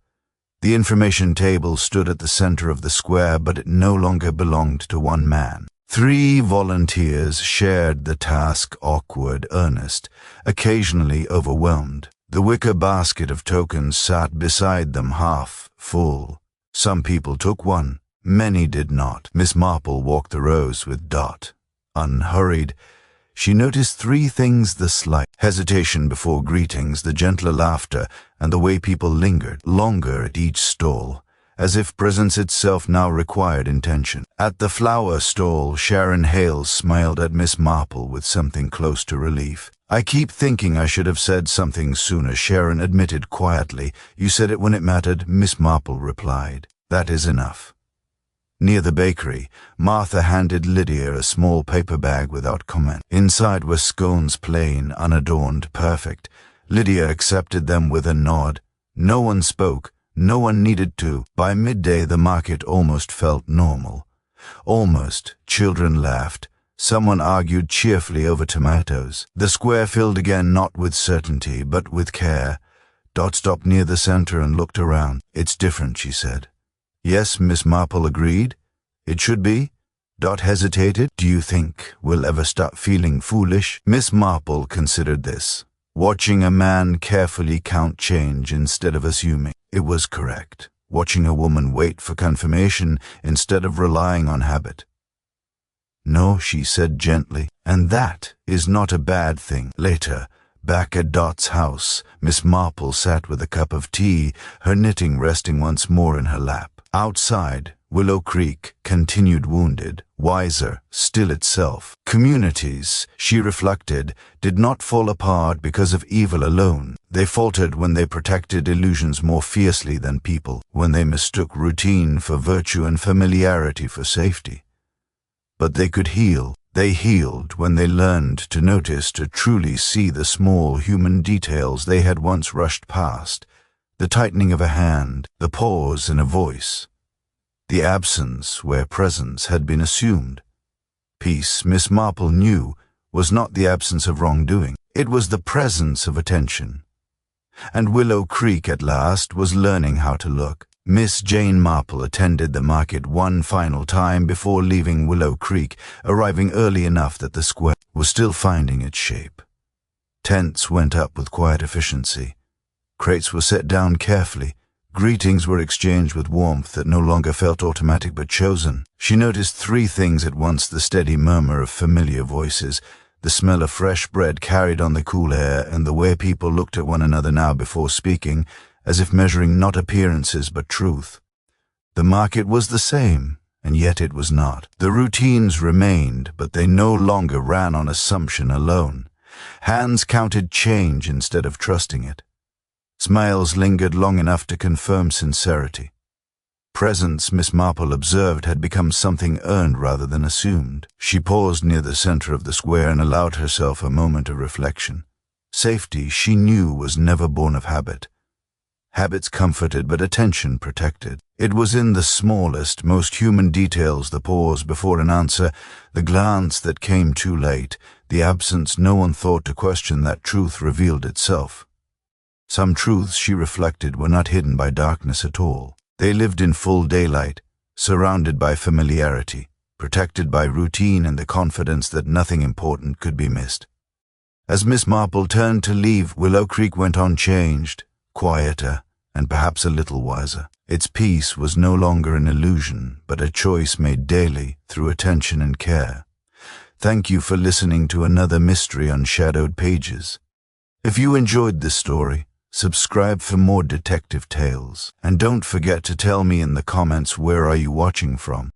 The information table stood at the center of the square, but it no longer belonged to one man. Three volunteers shared the task, awkward, earnest, occasionally overwhelmed. The wicker basket of tokens sat beside them, half full. Some people took one, many did not. Miss Marple walked the rows with Dot. Unhurried, she noticed three things: the slight hesitation before greetings, the gentler laughter, and the way people lingered longer at each stall, as if presence itself now required intention. At the flower stall, Sharon Hale smiled at Miss Marple with something close to relief. "I keep thinking I should have said something sooner," Sharon admitted quietly. "You said it when it mattered," Miss Marple replied. "That is enough." Near the bakery, Martha handed Lydia a small paper bag without comment. Inside were scones, plain, unadorned, perfect. Lydia accepted them with a nod. No one spoke. No one needed to. By midday, the market almost felt normal. Almost. Children laughed. Someone argued cheerfully over tomatoes. The square filled again, not with certainty, but with care. Dot stopped near the center and looked around. "It's different," she said. "Yes," Miss Marple agreed. "It should be." Dot hesitated. "Do you think we'll ever stop feeling foolish?" Miss Marple considered this, watching a man carefully count change instead of assuming. It was correct, watching a woman wait for confirmation instead of relying on habit. "No," she said gently, "and that is not a bad thing." Later, back at Dot's house, Miss Marple sat with a cup of tea, her knitting resting once more in her lap. Outside, Willow Creek continued wounded, wiser, still itself. Communities, she reflected, did not fall apart because of evil alone. They faltered when they protected illusions more fiercely than people, when they mistook routine for virtue and familiarity for safety. But they could heal. They healed when they learned to notice, to truly see the small human details they had once rushed past. The tightening of a hand, the pause in a voice, the absence where presence had been assumed. Peace, Miss Marple knew, was not the absence of wrongdoing. It was the presence of attention. And Willow Creek at last was learning how to look. Miss Jane Marple attended the market one final time before leaving Willow Creek, arriving early enough that the square was still finding its shape. Tents went up with quiet efficiency. Crates were set down carefully. Greetings were exchanged with warmth that no longer felt automatic but chosen. She noticed three things at once: the steady murmur of familiar voices, the smell of fresh bread carried on the cool air, and the way people looked at one another now before speaking, as if measuring not appearances but truth. The market was the same, and yet it was not. The routines remained, but they no longer ran on assumption alone. Hands counted change instead of trusting it. Smiles lingered long enough to confirm sincerity. Presence, Miss Marple observed, had become something earned rather than assumed. She paused near the center of the square and allowed herself a moment of reflection. Safety, she knew, was never born of habit. Habits comforted, but attention protected. It was in the smallest, most human details, the pause before an answer, the glance that came too late, the absence no one thought to question, that truth revealed itself. Some truths, she reflected, were not hidden by darkness at all. They lived in full daylight, surrounded by familiarity, protected by routine and the confidence that nothing important could be missed. As Miss Marple turned to leave, Willow Creek went on changed, quieter, and perhaps a little wiser. Its peace was no longer an illusion, but a choice made daily through attention and care. Thank you for listening to another Mystery on Shadowed Pages. If you enjoyed this story, subscribe for more detective tales. And don't forget to tell me in the comments, where are you watching from?